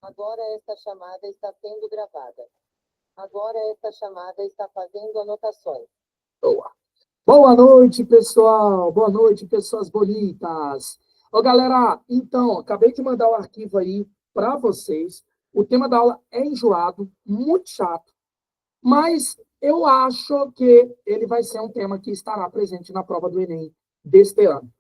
Agora esta chamada está sendo gravada. Agora esta chamada está fazendo anotações. Boa. Boa noite, pessoal. Boa noite, pessoas bonitas. Ô, galera, então, acabei de mandar o arquivo aí para vocês. O tema da aula é enjoado, muito chato, mas eu acho que ele vai ser um tema que estará presente na prova do Enem deste ano.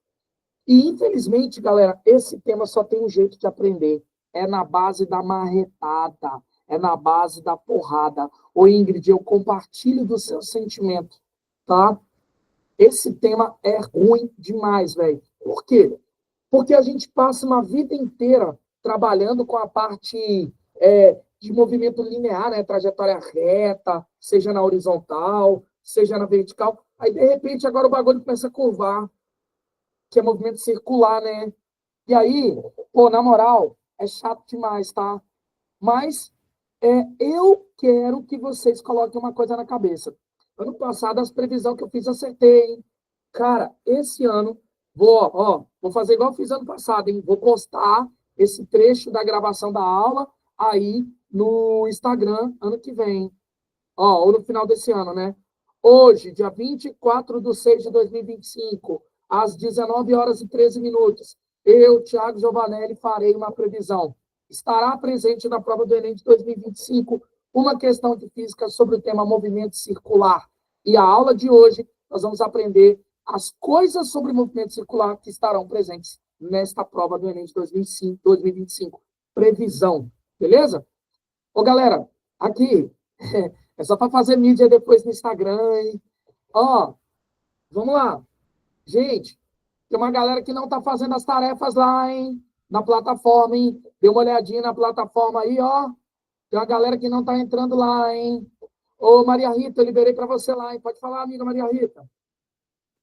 E, infelizmente, galera, esse tema só tem um jeito de aprender. É na base da marretada, é na base da porrada. Ô, Ingrid, eu compartilho do seu sentimento, tá? Esse tema é ruim demais, velho. Por quê? Porque a gente passa uma vida inteira trabalhando com a parte de movimento linear, né? Trajetória reta, seja na horizontal, seja na vertical. Aí, de repente, agora o bagulho começa a curvar, que é movimento circular, né? E aí, pô, na moral, é chato demais, tá? Mas eu quero que vocês coloquem uma coisa na cabeça. Ano passado, as previsões que eu fiz, acertei, hein? Cara, esse ano, vou fazer igual eu fiz ano passado, hein? Vou postar esse trecho da gravação da aula aí no Instagram ano que vem. Ou no final desse ano, né? Hoje, dia 24/6/2025, às 19h13, eu, Thiago Giovanelli, farei uma previsão. Estará presente na prova do Enem de 2025 uma questão de física sobre o tema movimento circular. E a aula de hoje, nós vamos aprender as coisas sobre movimento circular que estarão presentes nesta prova do Enem de 2025. Previsão, beleza? Ô, galera, aqui, é só para fazer mídia depois no Instagram, hein? Ó, vamos lá. Gente, tem uma galera que não está fazendo as tarefas lá, hein? Na plataforma, hein? Dê uma olhadinha na plataforma aí, ó. Tem uma galera que não está entrando lá, hein? Ô, Maria Rita, eu liberei para você lá, hein? Pode falar, amiga Maria Rita.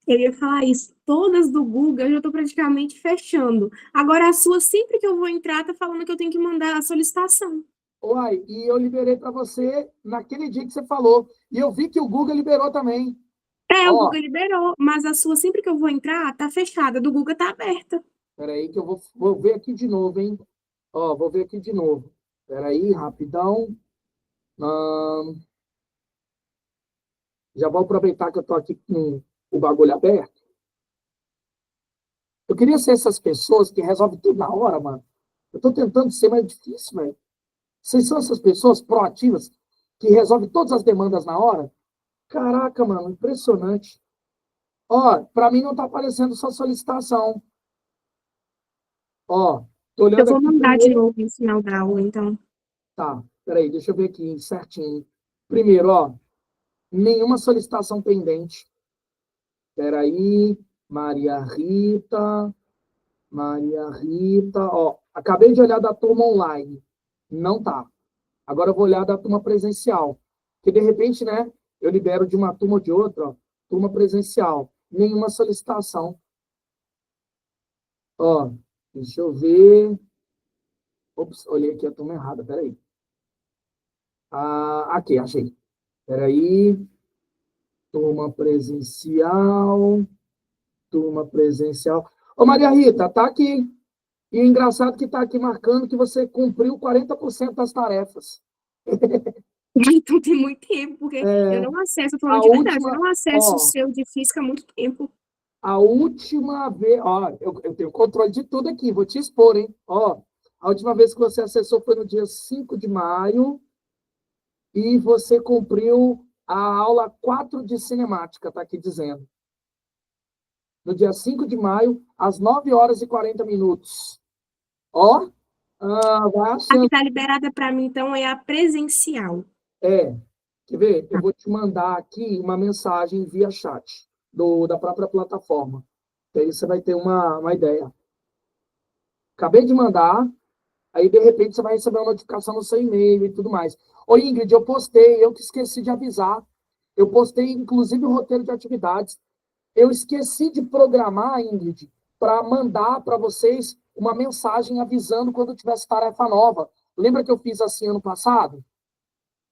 Eu ia falar isso. Todas do Google eu já estou praticamente fechando. Agora, a sua, sempre que eu vou entrar, tá falando que eu tenho que mandar a solicitação. Uai, e eu liberei para você naquele dia que você falou. E eu vi que o Google liberou também. O Google liberou, mas a sua, sempre que eu vou entrar, tá fechada. A do Google tá aberta. Peraí que eu vou ver aqui de novo, hein? Ó, vou ver aqui de novo. Peraí, rapidão. Já vou aproveitar que eu tô aqui com o bagulho aberto. Eu queria ser essas pessoas que resolvem tudo na hora, mano. Eu tô tentando ser mais difícil, velho. Vocês são essas pessoas proativas que resolvem todas as demandas na hora? Caraca, mano, impressionante. Ó, pra mim não tá aparecendo só solicitação. Ó, tô olhando Eu vou aqui mandar de primeiro. novo no final da aula, então. Tá, peraí, deixa eu ver aqui certinho. Primeiro, ó, nenhuma solicitação pendente. Peraí, Maria Rita, ó, acabei de olhar da turma online. Não tá. Agora eu vou olhar da turma presencial. Porque, de repente, né, eu libero de uma turma ou de outra, ó, turma presencial. Nenhuma solicitação. Ó, deixa eu ver. Ops, olhei aqui a turma errada, peraí. Aqui, achei. Peraí. Turma presencial. Turma presencial. Ô, Maria Rita, tá aqui. E o engraçado que tá aqui marcando que você cumpriu 40% das tarefas. Então tem muito tempo, porque eu não acesso, falando de verdade, eu não acesso o seu de física há muito tempo. A última vez, ó, eu tenho controle de tudo aqui, vou te expor, hein? Ó, a última vez que você acessou foi no dia 5 de maio e você cumpriu a aula 4 de cinemática, tá aqui dizendo. No dia 5 de maio, às 9h40. Ó, vai achando. A que tá liberada para mim, então, é a presencial. Quer ver? Eu vou te mandar aqui uma mensagem via chat da própria plataforma. Aí você vai ter uma ideia. Acabei de mandar, aí de repente você vai receber uma notificação no seu e-mail e tudo mais. Ô Ingrid, eu postei, eu que esqueci de avisar. Eu postei, inclusive, o roteiro de atividades. Eu esqueci de programar, Ingrid, para mandar para vocês uma mensagem avisando quando tivesse tarefa nova. Lembra que eu fiz assim ano passado?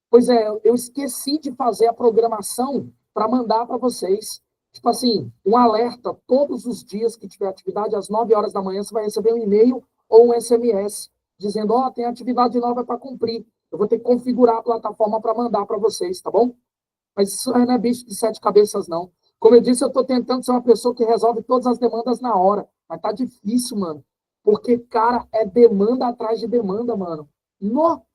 Pois é, eu esqueci de fazer a programação para mandar para vocês. Tipo assim, um alerta todos os dias que tiver atividade, às 9h da manhã, você vai receber um e-mail ou um SMS. dizendo, ó, tem atividade nova para cumprir. Eu vou ter que configurar a plataforma para mandar para vocês, tá bom? Mas isso não é bicho de sete cabeças, não. Como eu disse, eu estou tentando ser uma pessoa que resolve todas as demandas na hora. Mas tá difícil, mano. Porque, cara, é demanda atrás de demanda, mano. No,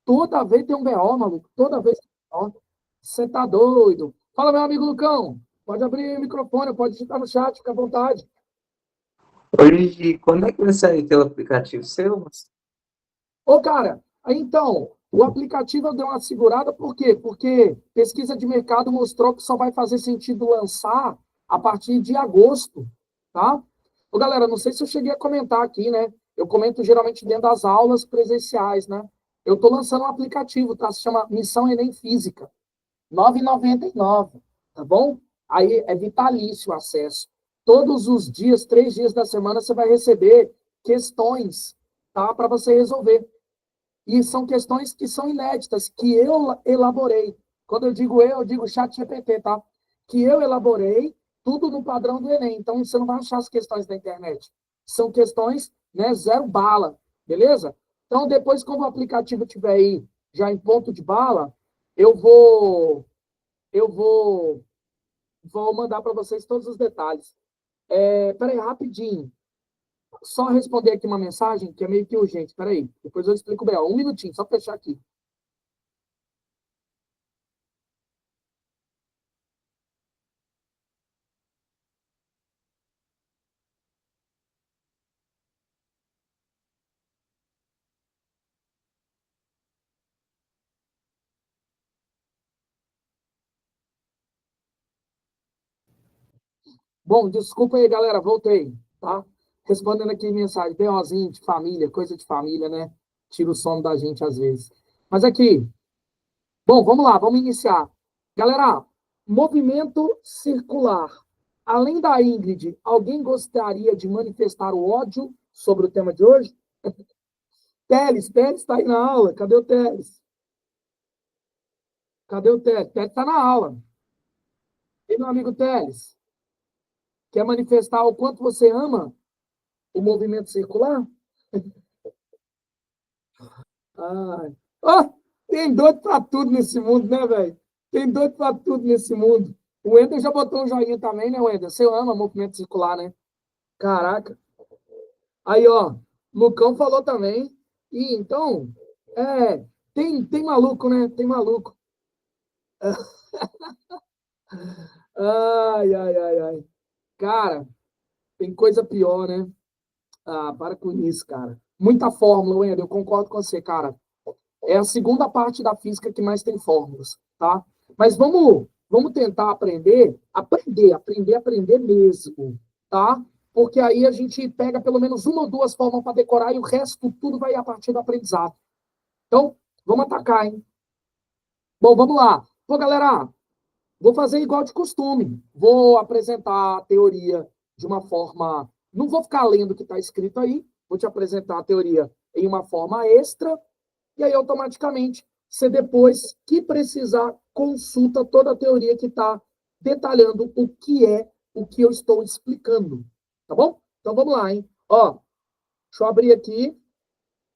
toda vez tem um BO, maluco. Toda vez tem um BO. Você tá doido. Fala, meu amigo Lucão. Pode abrir o microfone, pode digitar no chat, fica à vontade. Hoje, quando é que vai sair aquele aplicativo seu? Ô, cara, aí então, o aplicativo deu uma segurada, por quê? Porque pesquisa de mercado mostrou que só vai fazer sentido lançar a partir de agosto, tá? Ô, galera, não sei se eu cheguei a comentar aqui, né? Eu comento geralmente dentro das aulas presenciais, né? Eu tô lançando um aplicativo, tá? Se chama Missão Enem Física. R$ 9,99, tá bom? Aí é vitalício o acesso. Todos os dias, 3 dias da semana, você vai receber questões, tá? Para você resolver. E são questões que são inéditas, que eu elaborei. Quando eu digo chat GPT, tá? Que eu elaborei tudo no padrão do Enem. Então, você não vai achar as questões da internet. São questões, né, zero bala, beleza? Então, depois, quando o aplicativo estiver aí já em ponto de bala, eu vou mandar para vocês todos os detalhes. Peraí, rapidinho. Só responder aqui uma mensagem que é meio que urgente. Peraí, depois eu explico bem. Um minutinho, só fechar aqui. Bom, desculpa aí, galera, voltei, tá? Respondendo aqui mensagem, BOzinho de família, coisa de família, né? Tira o sono da gente às vezes. Mas aqui, bom, vamos lá, vamos iniciar. Galera, movimento circular. Além da Ingrid, alguém gostaria de manifestar o ódio sobre o tema de hoje? Teles está aí na aula. Cadê o Teles? Cadê o Teles? Teles está na aula. E meu amigo Teles, quer manifestar o quanto você ama o movimento circular? Ai. Ó, tem doido pra tudo nesse mundo, né, velho? Tem doido pra tudo nesse mundo. O Wender já botou um joinha também, né, Wender? Você ama movimento circular, né? Caraca. Aí, ó, Lucão falou também. E então, tem maluco, né? Tem maluco. Ai, ai, ai, ai. Cara, tem coisa pior, né? Ah, para com isso, cara. Muita fórmula, Wender, eu concordo com você, cara. É a segunda parte da física que mais tem fórmulas, tá? Mas vamos tentar aprender mesmo, tá? Porque aí a gente pega pelo menos uma ou duas formas para decorar e o resto tudo vai a partir do aprendizado. Então, vamos atacar, hein? Bom, vamos lá. Pô, galera, vou fazer igual de costume. Vou apresentar a teoria de uma forma. Não vou ficar lendo o que está escrito aí. Vou te apresentar a teoria em uma forma extra. E aí, automaticamente, você depois que precisar, consulta toda a teoria que está detalhando o que é o que eu estou explicando. Tá bom? Então, vamos lá, hein? Ó, deixa eu abrir aqui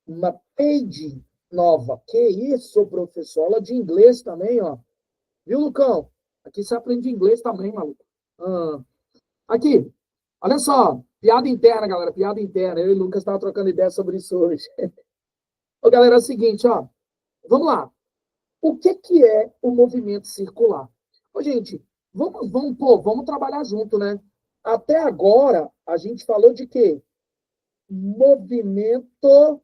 uma page nova. Que isso, professor? Aula de inglês também, ó. Viu, Lucão? Aqui você aprende inglês também, maluco. Ah, aqui, olha só. Piada interna, galera. Piada interna. Eu e o Lucas estavam trocando ideia sobre isso hoje. Ô, galera, é o seguinte, ó. Vamos lá. O que é o movimento circular? Ô, gente, vamos trabalhar junto, né? Até agora, a gente falou de quê? Movimento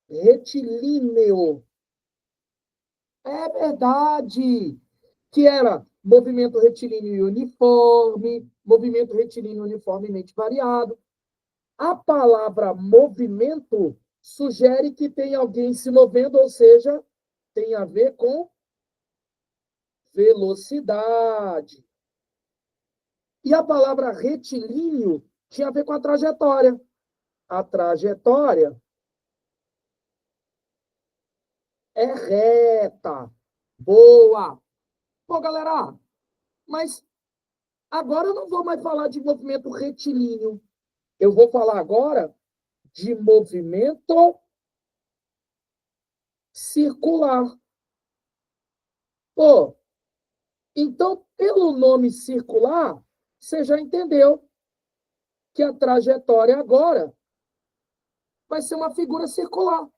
retilíneo. É verdade. Que era movimento retilíneo uniforme, movimento retilíneo uniformemente variado. A palavra movimento sugere que tem alguém se movendo, ou seja, tem a ver com velocidade. E a palavra retilíneo tinha a ver com a trajetória. A trajetória é reta. Boa. Bom, galera, mas agora eu não vou mais falar de movimento retilíneo. Eu vou falar agora de movimento circular. Pô, então, pelo nome circular, você já entendeu que a trajetória agora vai ser uma figura circular.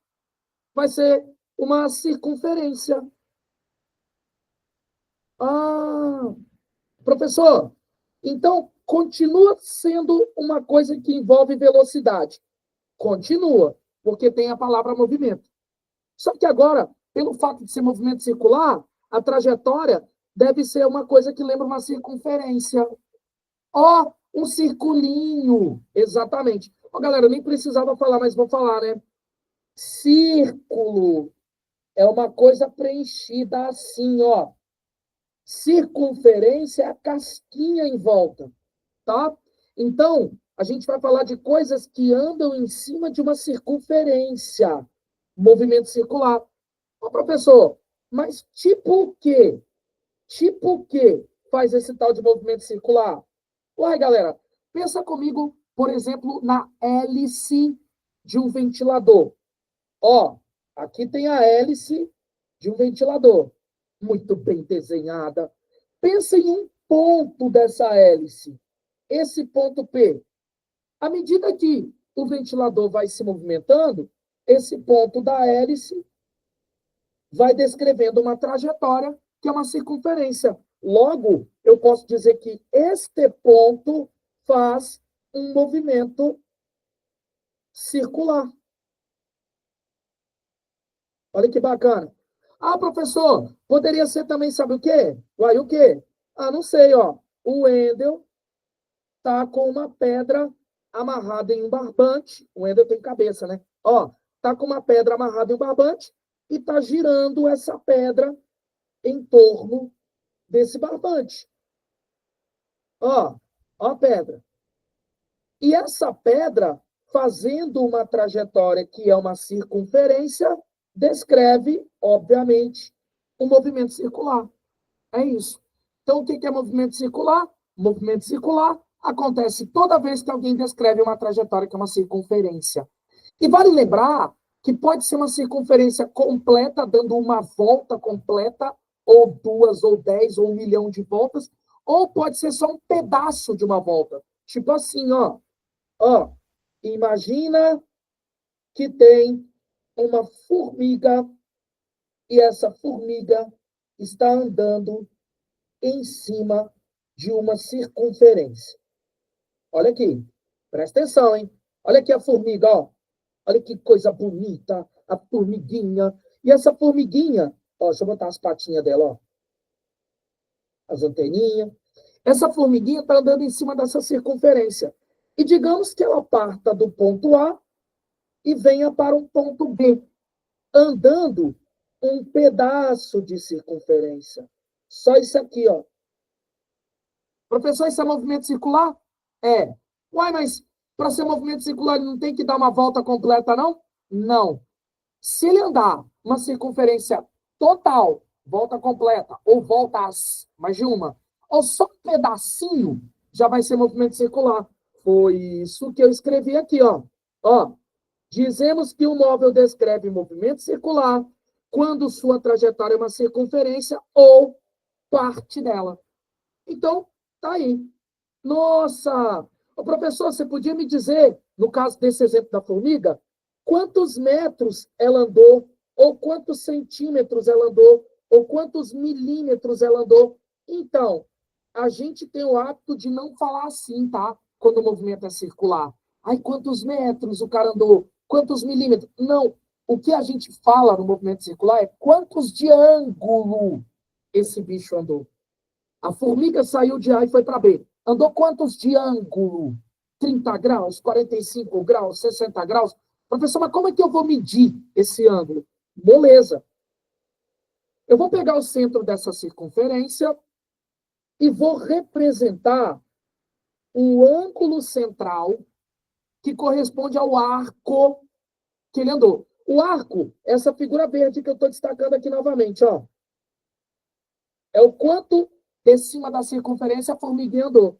Vai ser uma circunferência. Ah, professor, então continua sendo uma coisa que envolve velocidade. Continua, porque tem a palavra movimento. Só que agora, pelo fato de ser movimento circular, a trajetória deve ser uma coisa que lembra uma circunferência. Ó, um circulinho. Exatamente. Ó, galera, eu nem precisava falar, mas vou falar, né? Círculo é uma coisa preenchida assim, ó. Circunferência é a casquinha em volta, tá? Então, a gente vai falar de coisas que andam em cima de uma circunferência. Movimento circular. Ô, professor, mas tipo o quê? Tipo o quê faz esse tal de movimento circular? Uai, galera, pensa comigo, por exemplo, na hélice de um ventilador. Ó, aqui tem a hélice de um ventilador. Muito bem desenhada. Pensa em um ponto dessa hélice. Esse ponto P. À medida que o ventilador vai se movimentando, esse ponto da hélice vai descrevendo uma trajetória que é uma circunferência. Logo, eu posso dizer que este ponto faz um movimento circular. Olha que bacana. Ah, professor, poderia ser também, sabe o quê? Uai, o quê? Ah, não sei, ó. O Wendel tá com uma pedra amarrada em um barbante. O Wendel tem cabeça, né? Ó, tá com uma pedra amarrada em um barbante e tá girando essa pedra em torno desse barbante. Ó a pedra. E essa pedra, fazendo uma trajetória que é uma circunferência, descreve, obviamente, um movimento circular. É isso. Então, o que é movimento circular? Movimento circular acontece toda vez que alguém descreve uma trajetória que é uma circunferência. E vale lembrar que pode ser uma circunferência completa, dando uma volta completa, ou 2, ou 10, ou 1 milhão de voltas, ou pode ser só um pedaço de uma volta. Tipo assim, ó. Ó, imagina que tem uma formiga e essa formiga está andando em cima de uma circunferência. Olha aqui, presta atenção, hein? Olha aqui a formiga, ó. Olha que coisa bonita, a formiguinha. E essa formiguinha, ó, deixa eu botar as patinhas dela, ó. As anteninhas. Essa formiguinha está andando em cima dessa circunferência. E digamos que ela parta do ponto A e venha para um ponto B, andando um pedaço de circunferência. Só isso aqui, ó. Professor, isso é movimento circular? É. Uai, mas para ser movimento circular ele não tem que dar uma volta completa, não? Não. Se ele andar uma circunferência total, volta completa, ou voltas, mais de uma, ou só um pedacinho, já vai ser movimento circular. Foi isso que eu escrevi aqui, ó. Ó, dizemos que o móvel descreve movimento circular quando sua trajetória é uma circunferência ou parte dela. Então, tá aí. Nossa! Ô, professor, você podia me dizer, no caso desse exemplo da formiga, quantos metros ela andou, ou quantos centímetros ela andou, ou quantos milímetros ela andou? Então, a gente tem o hábito de não falar assim, tá? Quando o movimento é circular. Ai, quantos metros o cara andou? Quantos milímetros? Não. O que a gente fala no movimento circular é quantos de ângulo esse bicho andou. A formiga saiu de A e foi para B. Andou quantos de ângulo? 30 graus, 45 graus, 60 graus? Professor, mas como é que eu vou medir esse ângulo? Beleza. Eu vou pegar o centro dessa circunferência e vou representar o ângulo central que corresponde ao arco que ele andou. O arco, essa figura verde que eu estou destacando aqui novamente, ó. É o quanto de cima da circunferência a formiguinha andou.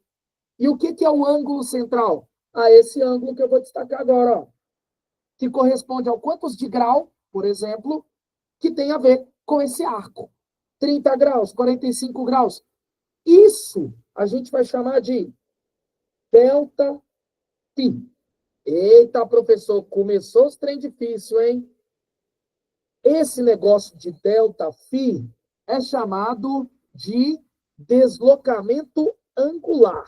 E o que é o ângulo central? Ah, esse ângulo que eu vou destacar agora, ó. que corresponde ao quantos de grau, por exemplo, que tem a ver com esse arco. 30 graus, 45 graus. Isso a gente vai chamar de delta π. Eita, professor, começou os trem difícil, hein? Esse negócio de delta φ é chamado de deslocamento angular.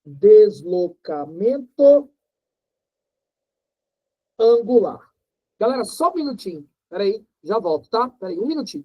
Deslocamento angular. Galera, só um minutinho. Peraí, já volto, tá? Peraí, um minutinho.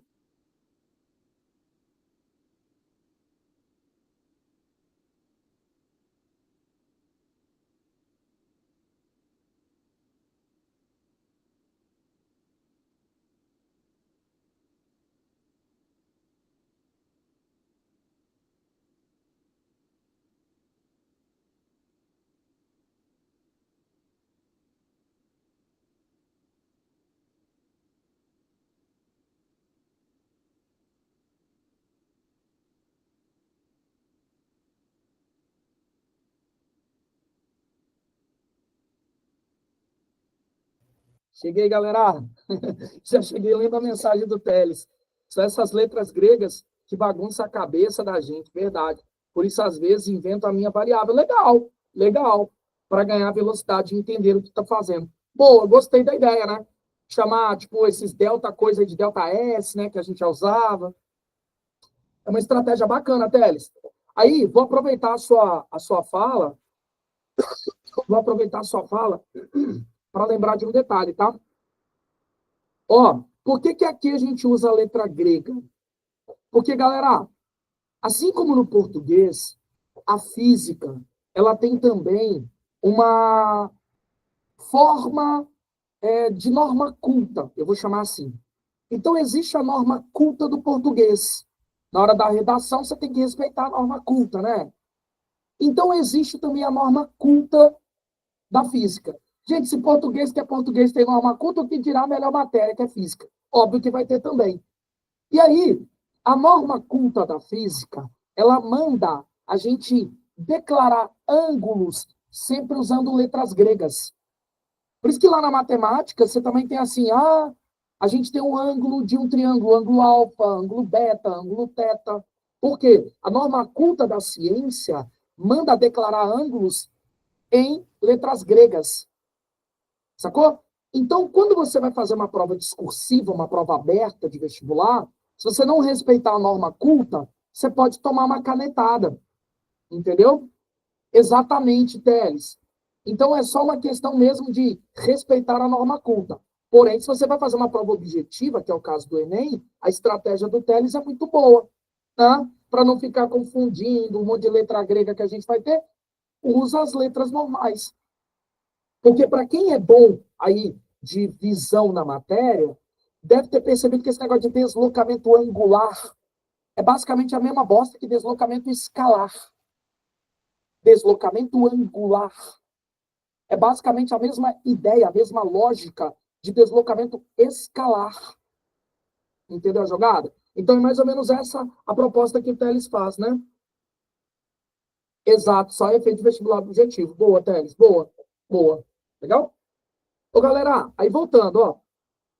Cheguei, galera. Já cheguei lendo a mensagem do Teles. São essas letras gregas que bagunçam a cabeça da gente, verdade. Por isso, às vezes, invento a minha variável. Legal, legal. Para ganhar velocidade e entender o que está fazendo. Boa, gostei da ideia, né? Chamar, tipo, esses delta coisa de delta S, né? Que a gente já usava. É uma estratégia bacana, Teles. Aí, vou aproveitar a sua fala. Vou aproveitar a sua fala para lembrar de um detalhe, tá? Ó, por que aqui a gente usa a letra grega? Porque, galera, assim como no português, a física, ela tem também uma forma de norma culta, eu vou chamar assim. Então, existe a norma culta do português. Na hora da redação, você tem que respeitar a norma culta, né? Então, existe também a norma culta da física. Gente, se português que é português tem norma culta, o que dirá a melhor matéria, que é física? Óbvio que vai ter também. E aí, a norma culta da física, ela manda a gente declarar ângulos sempre usando letras gregas. Por isso que lá na matemática, você também tem assim, a gente tem um ângulo de um triângulo, ângulo alfa, ângulo beta, ângulo teta. Por quê? A norma culta da ciência manda declarar ângulos em letras gregas. Sacou? Então, quando você vai fazer uma prova discursiva, uma prova aberta de vestibular, se você não respeitar a norma culta, você pode tomar uma canetada. Entendeu? Exatamente, Teles. Então, é só uma questão mesmo de respeitar a norma culta. Porém, se você vai fazer uma prova objetiva, que é o caso do Enem, a estratégia do Teles é muito boa, tá? Para não ficar confundindo um monte de letra grega que a gente vai ter, usa as letras normais. Porque para quem é bom aí de visão na matéria, deve ter percebido que esse negócio de deslocamento angular é basicamente a mesma bosta que deslocamento escalar. Deslocamento angular é basicamente a mesma ideia, a mesma lógica de deslocamento escalar. Entendeu a jogada? Então é mais ou menos essa a proposta que o Teles faz, né? Exato, só efeito vestibular objetivo. Boa, Teles, boa, boa. Legal? Ô, galera, aí voltando, ó.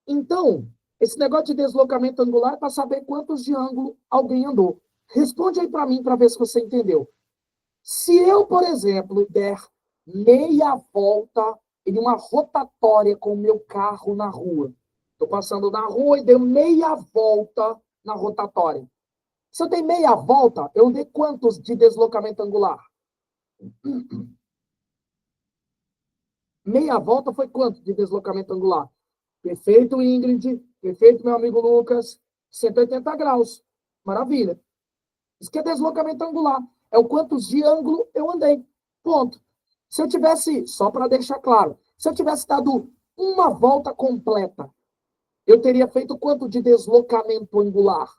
Então, esse negócio de deslocamento angular é para saber quantos de ângulo alguém andou. Responde aí para mim para ver se você entendeu. Se eu, por exemplo, der meia volta em uma rotatória com o meu carro na rua, estou passando na rua e dei meia volta na rotatória. Se eu dei meia volta, eu dei quantos de deslocamento angular? Meia volta foi quanto de deslocamento angular? Perfeito, Ingrid. Perfeito, meu amigo Lucas. 180 graus. Maravilha. Isso que é deslocamento angular. É o quantos de ângulo eu andei. Ponto. Se eu tivesse, só para deixar claro, se eu tivesse dado uma volta completa, eu teria feito quanto de deslocamento angular?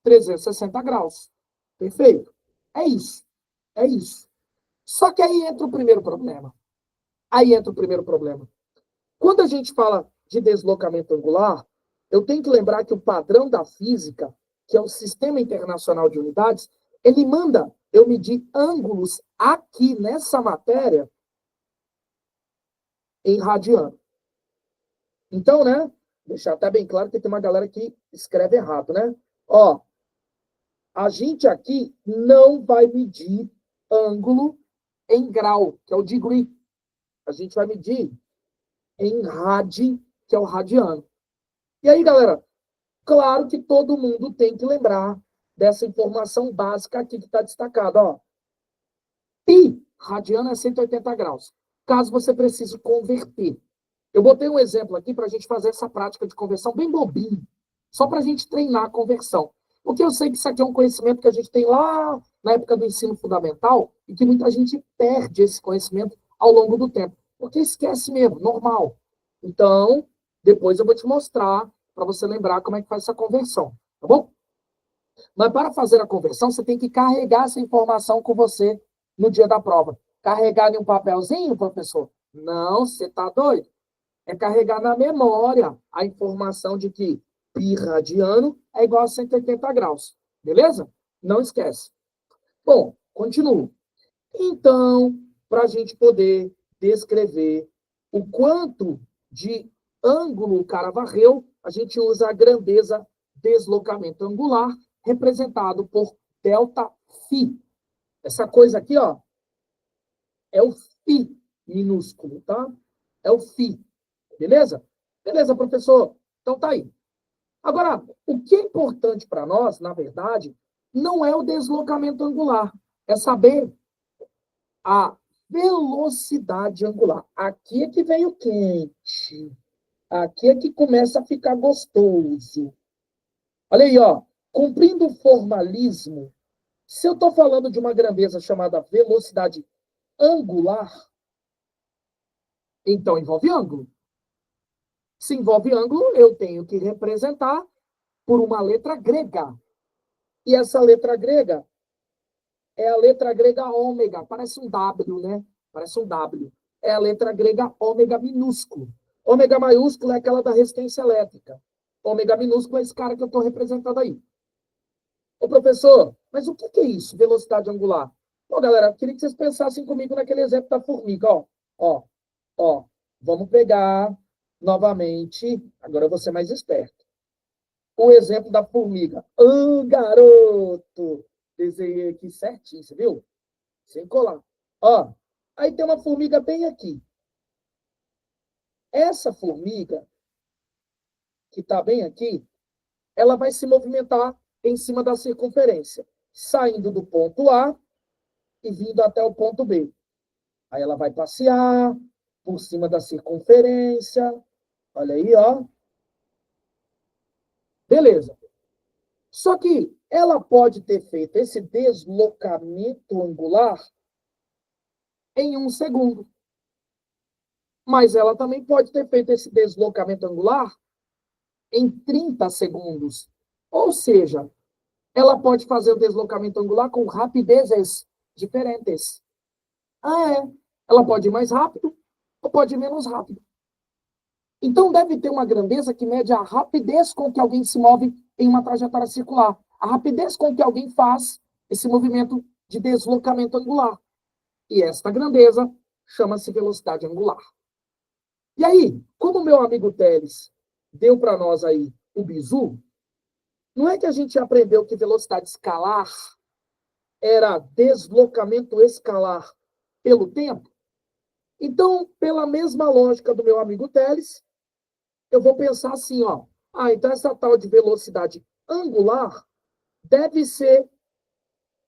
360 graus. Perfeito? É isso. É isso. Só que aí entra o primeiro problema. Quando a gente fala de deslocamento angular, eu tenho que lembrar que o padrão da física, que é o Sistema Internacional de Unidades, ele manda eu medir ângulos aqui nessa matéria em radiano. Então, né? Deixar até bem claro que tem uma galera que escreve errado, né? Ó, a gente aqui não vai medir ângulo em grau, que é o degree. A gente vai medir em rad, que é o radiano. E aí, galera, claro que todo mundo tem que lembrar dessa informação básica aqui que está destacada, ó. Pi radiano é 180 graus. Caso você precise converter. Eu botei um exemplo aqui para a gente fazer essa prática de conversão bem bobinho, só para a gente treinar a conversão. Porque eu sei que isso aqui é um conhecimento que a gente tem lá na época do ensino fundamental e que muita gente perde esse conhecimento ao longo do tempo. Porque esquece mesmo, normal. Então, depois eu vou te mostrar para você lembrar como é que faz essa conversão, tá bom? Mas para fazer a conversão, você tem que carregar essa informação com você no dia da prova. Carregar em um papelzinho, professor? Não, você está doido. É carregar na memória a informação de que π radiano é igual a 180 graus. Beleza? Não esquece. Bom, continuo. Então, para a gente poder descrever o quanto de ângulo o cara varreu, a gente usa a grandeza deslocamento angular, representado por ΔΦ. Essa coisa aqui, ó, é o φ minúsculo, tá? É o φ. Beleza? Beleza, professor? Então tá aí. Agora, o que é importante para nós, na verdade, não é o deslocamento angular, é saber a velocidade angular. Aqui é que vem o quente. Aqui é que começa a ficar gostoso. Olha aí, ó. Cumprindo o formalismo, se eu estou falando de uma grandeza chamada velocidade angular, então envolve ângulo. Se envolve ângulo, eu tenho que representar por uma letra grega. E essa letra grega é a letra grega ômega. Parece um W, né? Parece um W. É a letra grega ômega minúsculo. Ômega maiúsculo é aquela da resistência elétrica. Ômega minúsculo é esse cara que eu estou representando aí. Ô, professor, mas o que é isso, velocidade angular? Bom, galera, eu queria que vocês pensassem comigo naquele exemplo da formiga, ó. Ó. Vamos pegar novamente, agora eu vou ser mais esperto. O exemplo da formiga. Garoto! Desenhei aqui certinho, você viu? Sem colar. Ó, aí tem uma formiga bem aqui. Essa formiga, que está bem aqui, ela vai se movimentar em cima da circunferência, saindo do ponto A e vindo até o ponto B. Aí ela vai passear por cima da circunferência. Olha aí, ó. Beleza. Só que ela pode ter feito esse deslocamento angular em 1 segundo. Mas ela também pode ter feito esse deslocamento angular em 30 segundos. Ou seja, ela pode fazer o deslocamento angular com rapidezes diferentes. Ela pode ir mais rápido ou pode ir menos rápido. Então, deve ter uma grandeza que mede a rapidez com que alguém se move em uma trajetória circular. A rapidez com que alguém faz esse movimento de deslocamento angular. E esta grandeza chama-se velocidade angular. E aí, como o meu amigo Teles deu para nós aí o bizu, não é que a gente aprendeu que velocidade escalar era deslocamento escalar pelo tempo? Então, pela mesma lógica do meu amigo Teles, eu vou pensar assim, ó. Então essa tal de velocidade angular deve ser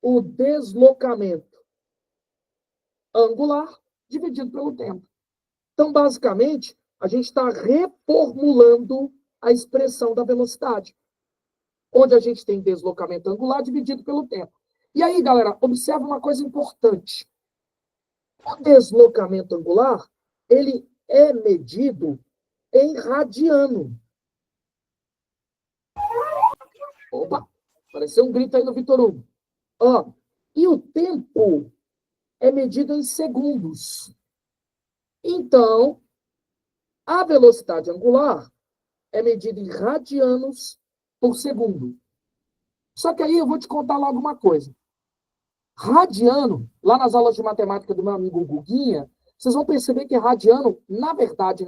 o deslocamento angular dividido pelo tempo. Então, basicamente, a gente está reformulando a expressão da velocidade, onde a gente tem deslocamento angular dividido pelo tempo. E aí, galera, observa uma coisa importante. O deslocamento angular, ele é medido em radiano. Opa, apareceu um grito aí no Vitor Hugo. E o tempo é medido em segundos. Então, a velocidade angular é medida em radianos por segundo. Só que aí eu vou te contar logo uma coisa. Radiano, lá nas aulas de matemática do meu amigo Guguinha, vocês vão perceber que radiano, na verdade,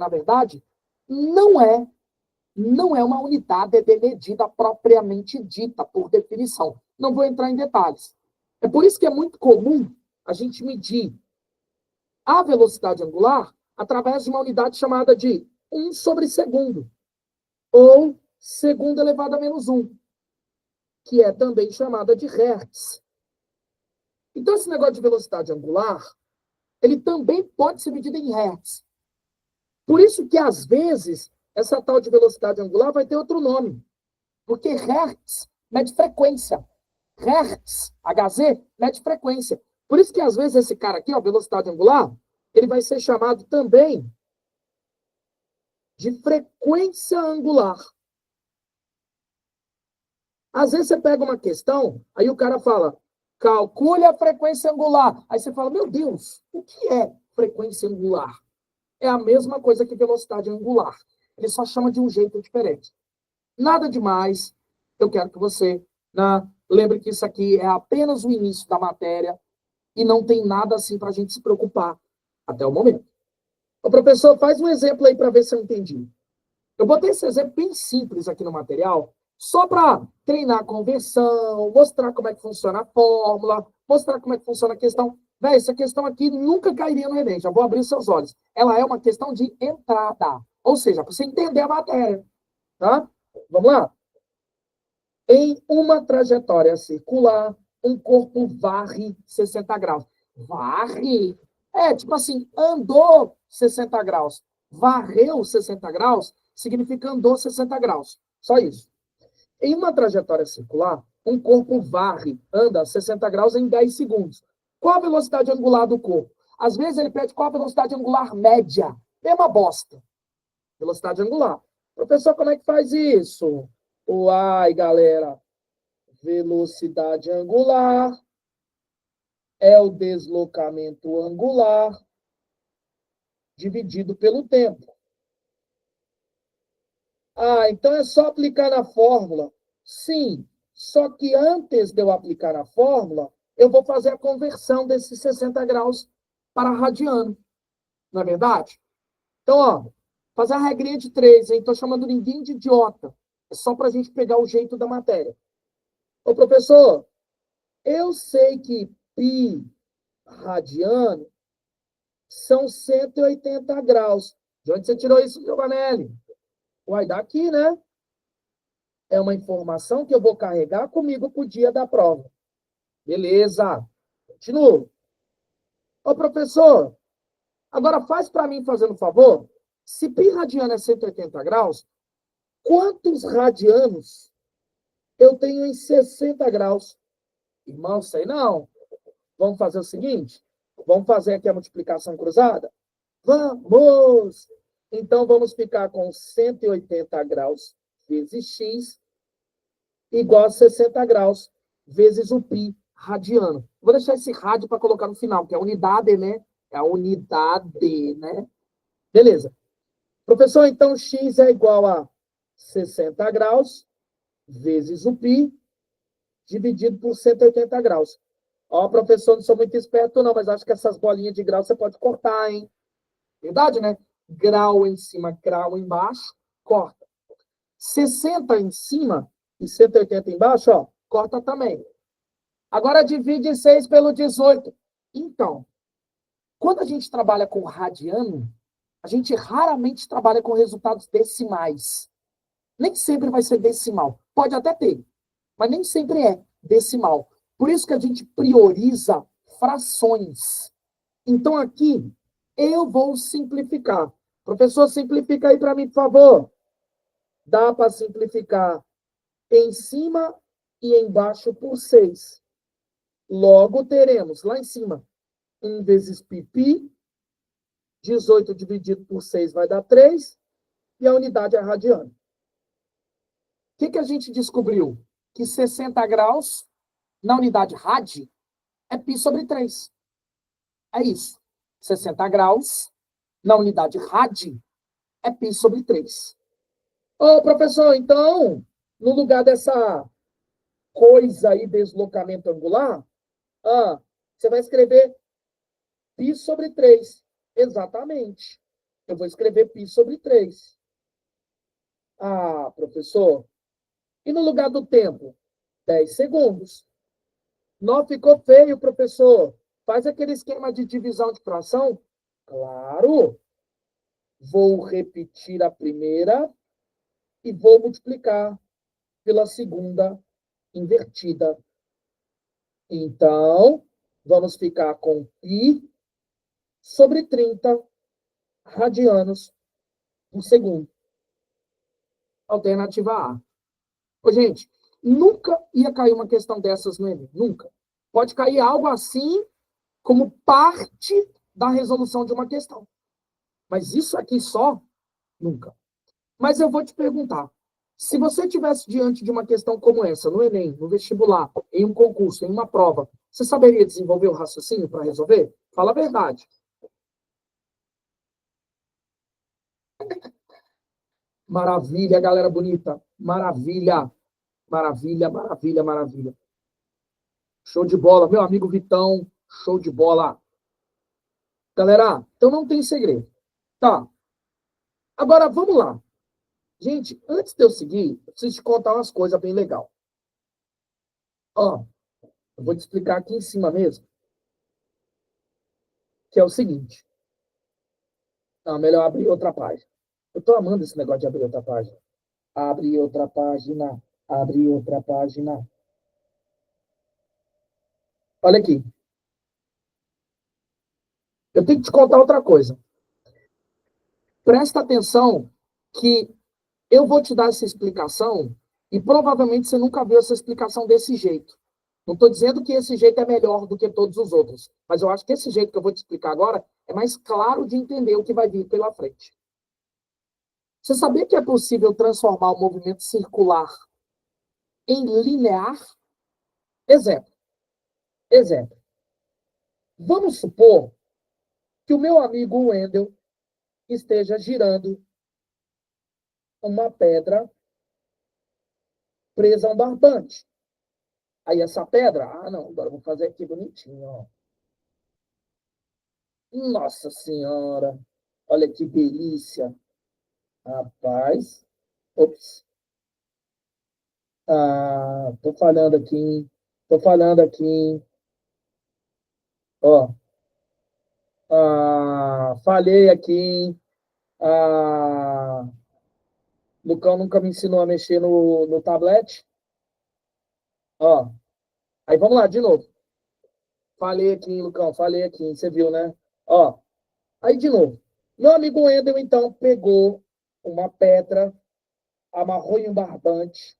não é uma unidade de medida propriamente dita, por definição. Não vou entrar em detalhes. É por isso que é muito comum a gente medir a velocidade angular através de uma unidade chamada de 1 sobre segundo, ou segundo elevado a menos 1, que é também chamada de hertz. Então, esse negócio de velocidade angular, ele também pode ser medido em hertz. Por isso que, às vezes, essa tal de velocidade angular vai ter outro nome. Porque hertz mede frequência. Hertz, Hz, mede frequência. Por isso que, às vezes, esse cara aqui, ó, velocidade angular, ele vai ser chamado também de frequência angular. Às vezes você pega uma questão, aí o cara fala, calcule a frequência angular. Aí você fala, meu Deus, o que é frequência angular? É a mesma coisa que velocidade angular. Ele só chama de um jeito diferente. Nada demais. Eu quero que você lembre que isso aqui é apenas o início da matéria e não tem nada assim para a gente se preocupar até o momento. O professor, faz um exemplo aí para ver se eu entendi. Eu botei esse exemplo bem simples aqui no material, só para treinar a conversão, mostrar como é que funciona a fórmula, mostrar como é que funciona a questão. Véi, essa questão aqui nunca cairia no Enem, já vou abrir seus olhos. Ela é uma questão de entrada, ou seja, para você entender a matéria. Tá? Vamos lá? Em uma trajetória circular, um corpo varre 60 graus. Varre? É, tipo assim, andou 60 graus. Varreu 60 graus significa andou 60 graus. Só isso. Em uma trajetória circular, um corpo anda 60 graus em 10 segundos. Qual a velocidade angular do corpo? Às vezes ele pede qual a velocidade angular média. Mesma bosta. Velocidade angular. Professor, como é que faz isso? Uai, galera. Velocidade angular é o deslocamento angular dividido pelo tempo. Ah, então é só aplicar na fórmula? Sim, só que antes de eu aplicar a fórmula, eu vou fazer a conversão desses 60 graus para radiano. Não é verdade? Então, ó, fazer a regrinha de 3, hein? Estou chamando ninguém de idiota. É só para a gente pegar o jeito da matéria. Ô, professor, eu sei que π radiano são 180 graus. De onde você tirou isso, Giovanelli? Uai, daqui, né? É uma informação que eu vou carregar comigo pro dia da prova. Beleza. Continuo. Ô, professor, agora faz para mim, fazendo um favor. Se π radiano é 180 graus, quantos radianos eu tenho em 60 graus? Irmão, sei não. Vamos fazer o seguinte? Vamos fazer aqui a multiplicação cruzada? Vamos! Então, vamos ficar com 180 graus vezes x igual a 60 graus vezes o π radiano. Vou deixar esse rádio para colocar no final, que é a unidade, né? É a unidade, né? Beleza. Professor, então x é igual a 60 graus vezes o π dividido por 180 graus. Ó, professor, não sou muito esperto não, mas acho que essas bolinhas de grau você pode cortar, hein? Verdade, né? Grau em cima, grau embaixo, corta. 60 em cima e 180 embaixo, ó, corta também. Agora divide 6 pelo 18. Então, quando a gente trabalha com radiano, a gente raramente trabalha com resultados decimais. Nem sempre vai ser decimal. Pode até ter, mas nem sempre é decimal. Por isso que a gente prioriza frações. Então, aqui, eu vou simplificar. Professor, simplifica aí para mim, por favor. Dá para simplificar em cima e embaixo por 6. Logo, teremos lá em cima 1 vezes π, 18 dividido por 6 vai dar 3, e a unidade é radiano. O que a gente descobriu? Que 60 graus na unidade rad é π sobre 3. É isso. 60 graus na unidade rad é π sobre 3. Ô, professor, então, no lugar dessa coisa aí, deslocamento angular, você vai escrever π sobre 3. Exatamente. Eu vou escrever π sobre 3. Ah, professor. E no lugar do tempo? 10 segundos. Não ficou feio, professor? Faz aquele esquema de divisão de fração? Claro. Vou repetir a primeira e vou multiplicar pela segunda invertida. Então, vamos ficar com π sobre 30 radianos por segundo. Alternativa A. Ô, gente, nunca ia cair uma questão dessas no Enem. Nunca. Pode cair algo assim como parte da resolução de uma questão. Mas isso aqui só, nunca. Mas eu vou te perguntar. Se você tivesse diante de uma questão como essa, no Enem, no vestibular, em um concurso, em uma prova, você saberia desenvolver o raciocínio para resolver? Fala a verdade. Maravilha, galera bonita. Maravilha. Maravilha, maravilha, maravilha. Show de bola. Meu amigo Vitão, show de bola. Galera, então não tem segredo. Tá. Agora, vamos lá. Gente, antes de eu seguir, eu preciso te contar umas coisas bem legais. Ó, eu vou te explicar aqui em cima mesmo. Que é o seguinte. Não, melhor abrir outra página. Eu tô amando esse negócio de abrir outra página. Abre outra página. Abre outra página. Olha aqui. Eu tenho que te contar outra coisa. Presta atenção que eu vou te dar essa explicação e provavelmente você nunca viu essa explicação desse jeito. Não estou dizendo que esse jeito é melhor do que todos os outros, mas eu acho que esse jeito que eu vou te explicar agora é mais claro de entender o que vai vir pela frente. Você sabia que é possível transformar o movimento circular em linear? Exemplo. Exemplo. Vamos supor que o meu amigo Wendel esteja girando uma pedra presa a um barbante. Aí essa pedra, não, agora eu vou fazer aqui bonitinho, ó. Nossa Senhora, olha que delícia. Rapaz, ops. Tô falhando aqui, hein? Tô falhando aqui, hein? Ó, falhei aqui, hein? Lucão nunca me ensinou a mexer no tablet. Ó, aí vamos lá, de novo. Falei aqui, hein, Lucão, falei aqui, hein? Você viu, né? Ó, aí de novo. Meu amigo Wendel, então, pegou uma pedra, amarrou em um barbante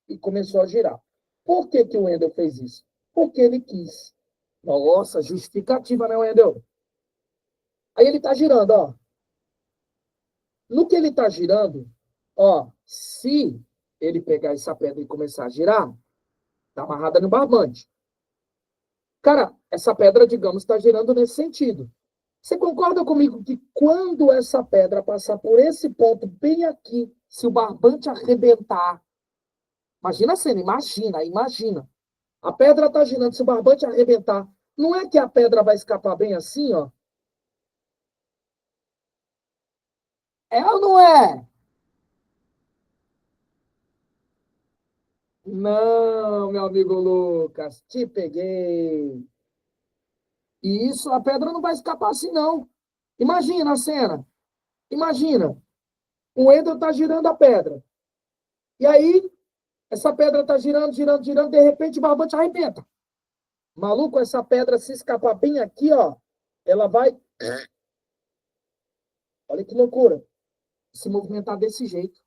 e começou a girar. Por que que o Wendel fez isso? Porque ele quis. Nossa, justificativa, né, Wendel? Aí ele tá girando, ó. No que ele tá girando, ó, se ele pegar essa pedra e começar a girar, tá amarrada no barbante. Cara, essa pedra, digamos, está girando nesse sentido. Você concorda comigo que quando essa pedra passar por esse ponto bem aqui, se o barbante arrebentar, imagina a cena, imagina. A pedra está girando, se o barbante arrebentar, não é que a pedra vai escapar bem assim, ó? É ou não é? Não, meu amigo Lucas, te peguei. E isso, a pedra não vai escapar assim, não. Imagina a cena. Imagina. O Wendel está girando a pedra. E aí, essa pedra está girando, girando, girando, de repente o barbante arrebenta. Maluco, essa pedra se escapar bem aqui, ó, ela vai. Olha que loucura. Se movimentar desse jeito.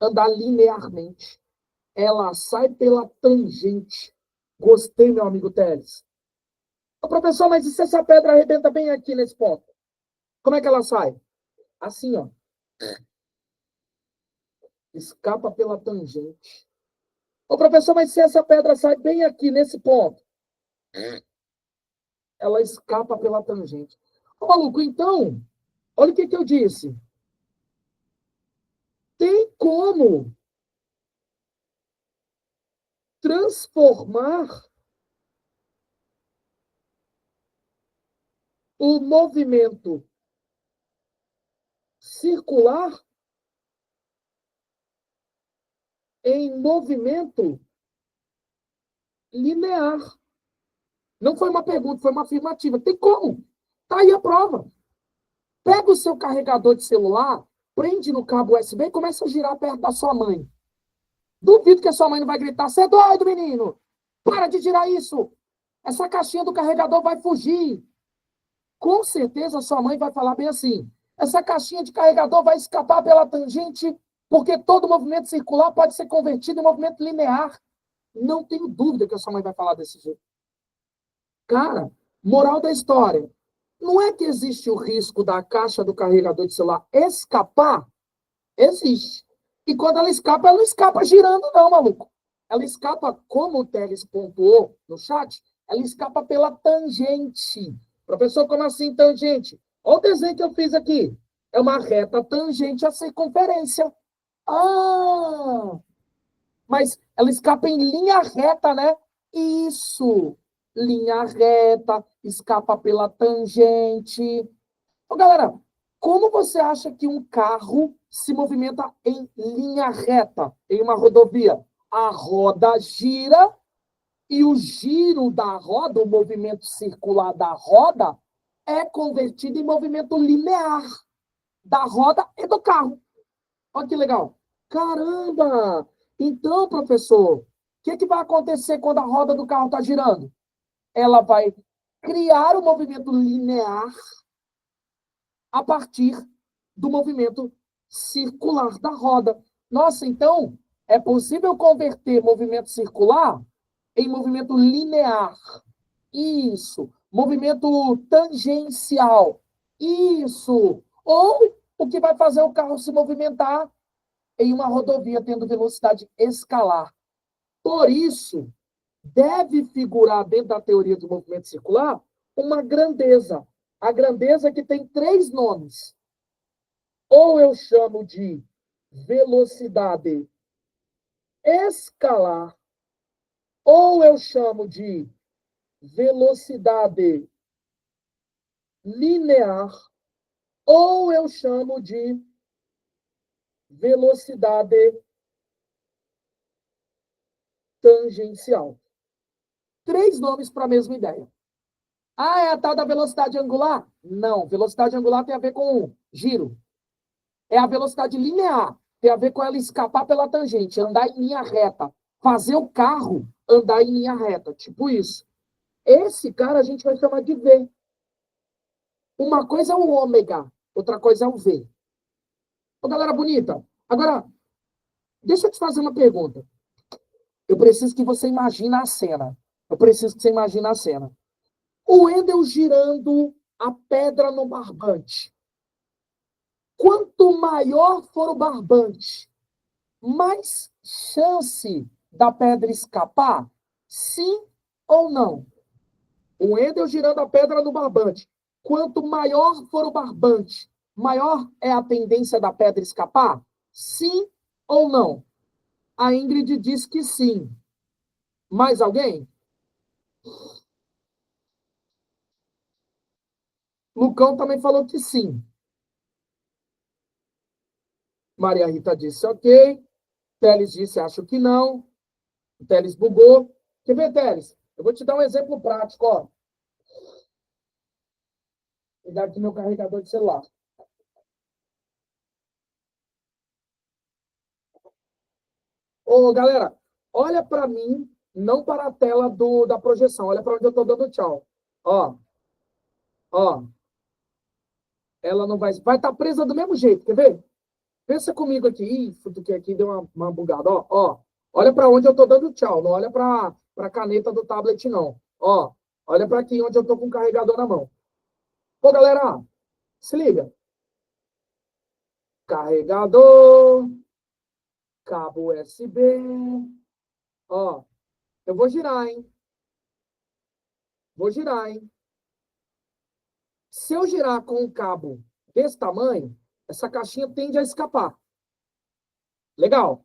Andar linearmente. Ela sai pela tangente. Gostei, meu amigo Teles. Ô, professor, mas e se essa pedra arrebenta bem aqui nesse ponto? Como é que ela sai? Assim, ó. Escapa pela tangente. Ô, professor, mas se essa pedra sai bem aqui nesse ponto? Ela escapa pela tangente. Ô, maluco, então, olha o que eu disse. Tem como transformar o movimento circular em movimento linear. Não foi uma pergunta, foi uma afirmativa. Tem como? Tá aí a prova. Pega o seu carregador de celular, prende no cabo USB e começa a girar perto da sua mãe. Duvido que a sua mãe não vai gritar: "Você é doido, menino? Para de girar isso! Essa caixinha do carregador vai fugir." Com certeza a sua mãe vai falar bem assim: "Essa caixinha de carregador vai escapar pela tangente, porque todo movimento circular pode ser convertido em movimento linear." Não tenho dúvida que a sua mãe vai falar desse jeito. Cara, moral da história. Não é que existe o risco da caixa do carregador de celular escapar? Existe. E quando ela não escapa girando, não, maluco. Ela escapa, como o Teles pontuou no chat, ela escapa pela tangente. Professor, como assim tangente? Olha o desenho que eu fiz aqui. É uma reta tangente à circunferência. Ah! Mas ela escapa em linha reta, né? Isso! Linha reta, escapa pela tangente. Ô, galera, como você acha que um carro se movimenta em linha reta, em uma rodovia? A roda gira e o giro da roda, o movimento circular da roda, é convertido em movimento linear da roda e do carro. Olha que legal. Caramba! Então, professor, o que vai acontecer quando a roda do carro está girando? Ela vai criar o movimento linear a partir do movimento circular da roda. Nossa, então, é possível converter movimento circular em movimento linear. Isso. Movimento tangencial. Isso. Ou o que vai fazer o carro se movimentar em uma rodovia tendo velocidade escalar. Por isso, deve figurar dentro da teoria do movimento circular uma grandeza. A grandeza que tem 3 nomes. Ou eu chamo de velocidade escalar, ou eu chamo de velocidade linear, ou eu chamo de velocidade tangencial. 3 nomes para a mesma ideia. Ah, é a tal da velocidade angular? Não, velocidade angular tem a ver com giro. É a velocidade linear, tem a ver com ela escapar pela tangente, andar em linha reta, fazer o carro andar em linha reta, tipo isso. Esse cara a gente vai chamar de V. Uma coisa é o ômega, outra coisa é o V. Ô, galera bonita, agora, deixa eu te fazer uma pergunta. Eu preciso que você imagine a cena. O Wendel girando a pedra no barbante. Quanto maior for o barbante, mais chance da pedra escapar? Sim ou não? O Wendel girando a pedra no barbante. Quanto maior for o barbante, maior é a tendência da pedra escapar? Sim ou não? A Ingrid diz que sim. Mais alguém? Lucão também falou que sim. Maria Rita disse ok. Teles disse acho que não. Teles bugou. Quer ver, Teles? Eu vou te dar um exemplo prático, ó. Vou pegar aqui meu carregador de celular. Ô, galera, olha para mim, não para a tela da projeção. Olha para onde eu estou dando tchau. Ó. Ela não vai estar presa do mesmo jeito, quer ver? Pensa comigo aqui. Ih, que aqui deu uma bugada. Ó. Olha para onde eu estou dando tchau. Não olha para a caneta do tablet, não. Ó. Olha para aqui onde eu estou com o carregador na mão. Ô, galera, se liga. Carregador. Cabo USB. Ó. Eu vou girar, hein? Se eu girar com um cabo desse tamanho, essa caixinha tende a escapar. Legal.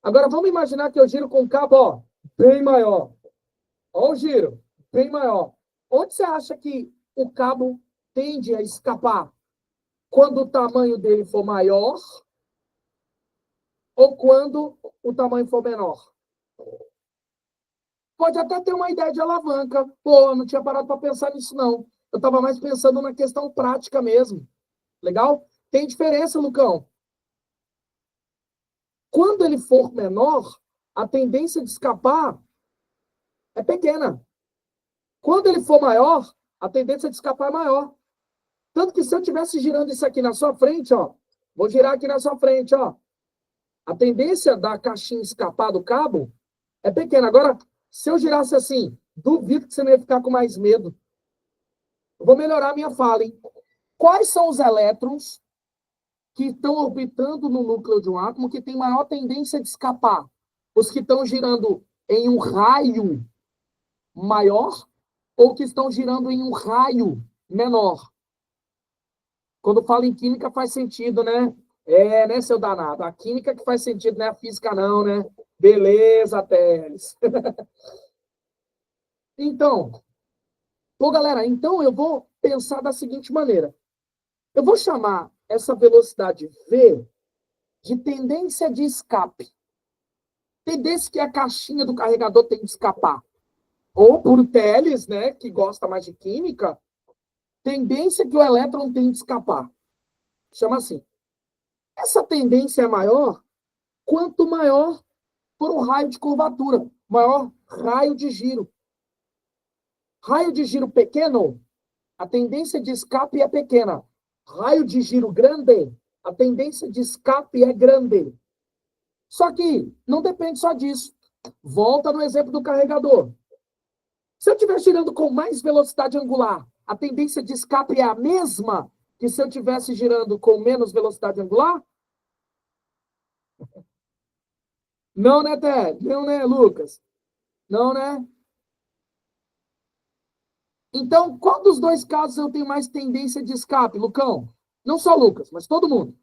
Agora, vamos imaginar que eu giro com um cabo, ó, bem maior. Ó o giro, bem maior. Onde você acha que o cabo tende a escapar quando o tamanho dele for maior ou quando o tamanho for menor? Pode até ter uma ideia de alavanca. Pô, eu não tinha parado para pensar nisso, não. Eu estava mais pensando na questão prática mesmo. Legal? Tem diferença, Lucão. Quando ele for menor, a tendência de escapar é pequena. Quando ele for maior, a tendência de escapar é maior. Tanto que se eu estivesse girando isso aqui na sua frente, ó, vou girar aqui na sua frente, ó, a tendência da caixinha escapar do cabo é pequena. Agora, se eu girasse assim, duvido que você não ia ficar com mais medo. Eu vou melhorar a minha fala, hein? Quais são os elétrons que estão orbitando no núcleo de um átomo que tem maior tendência de escapar? Os que estão girando em um raio maior ou que estão girando em um raio menor? Quando falo em química faz sentido, né? É, né, seu danado? A química que faz sentido, não é a física não, né? Beleza, Teles. Então, galera, então eu vou pensar da seguinte maneira. Eu vou chamar essa velocidade V de tendência de escape. Tendência que a caixinha do carregador tem de escapar. Ou por Teles, né, que gosta mais de química, tendência que o elétron tem de escapar. Chama assim. Essa tendência é maior quanto maior for o raio de curvatura, maior raio de giro. Raio de giro pequeno, a tendência de escape é pequena. Raio de giro grande, a tendência de escape é grande. Só que não depende só disso. Volta no exemplo do carregador. Se eu estiver girando com mais velocidade angular, a tendência de escape é a mesma que se eu estivesse girando com menos velocidade angular? Não, né, Ted? Não, né, Lucas? Não, né? Então, qual dos dois casos eu tenho mais tendência de escape, Lucão? Não só Lucas, mas todo mundo.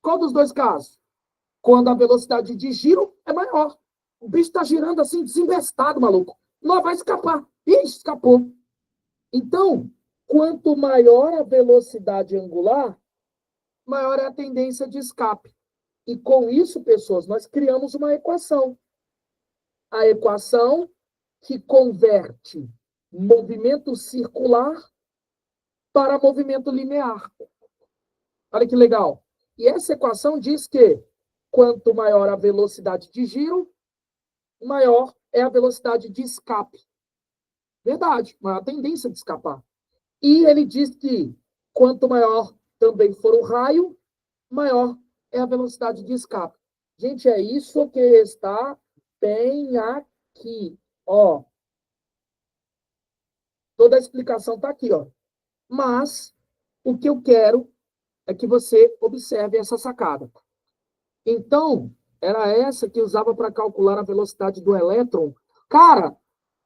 Qual dos dois casos? Quando a velocidade de giro é maior. O bicho está girando assim, desinvestado, maluco. Não vai escapar. Ih, escapou. Então, quanto maior a velocidade angular, maior é a tendência de escape. E com isso, pessoas, nós criamos uma equação. A equação que converte movimento circular para movimento linear. Olha que legal. E essa equação diz que quanto maior a velocidade de giro, maior é a velocidade de escape. Verdade, maior tendência de escapar. E ele diz que quanto maior também for o raio, maior é a velocidade de escape. Gente, é isso que está bem aqui. Ó, toda a explicação está aqui, ó. Mas o que eu quero é que você observe essa sacada. Então, era essa que usava para calcular a velocidade do elétron. Cara,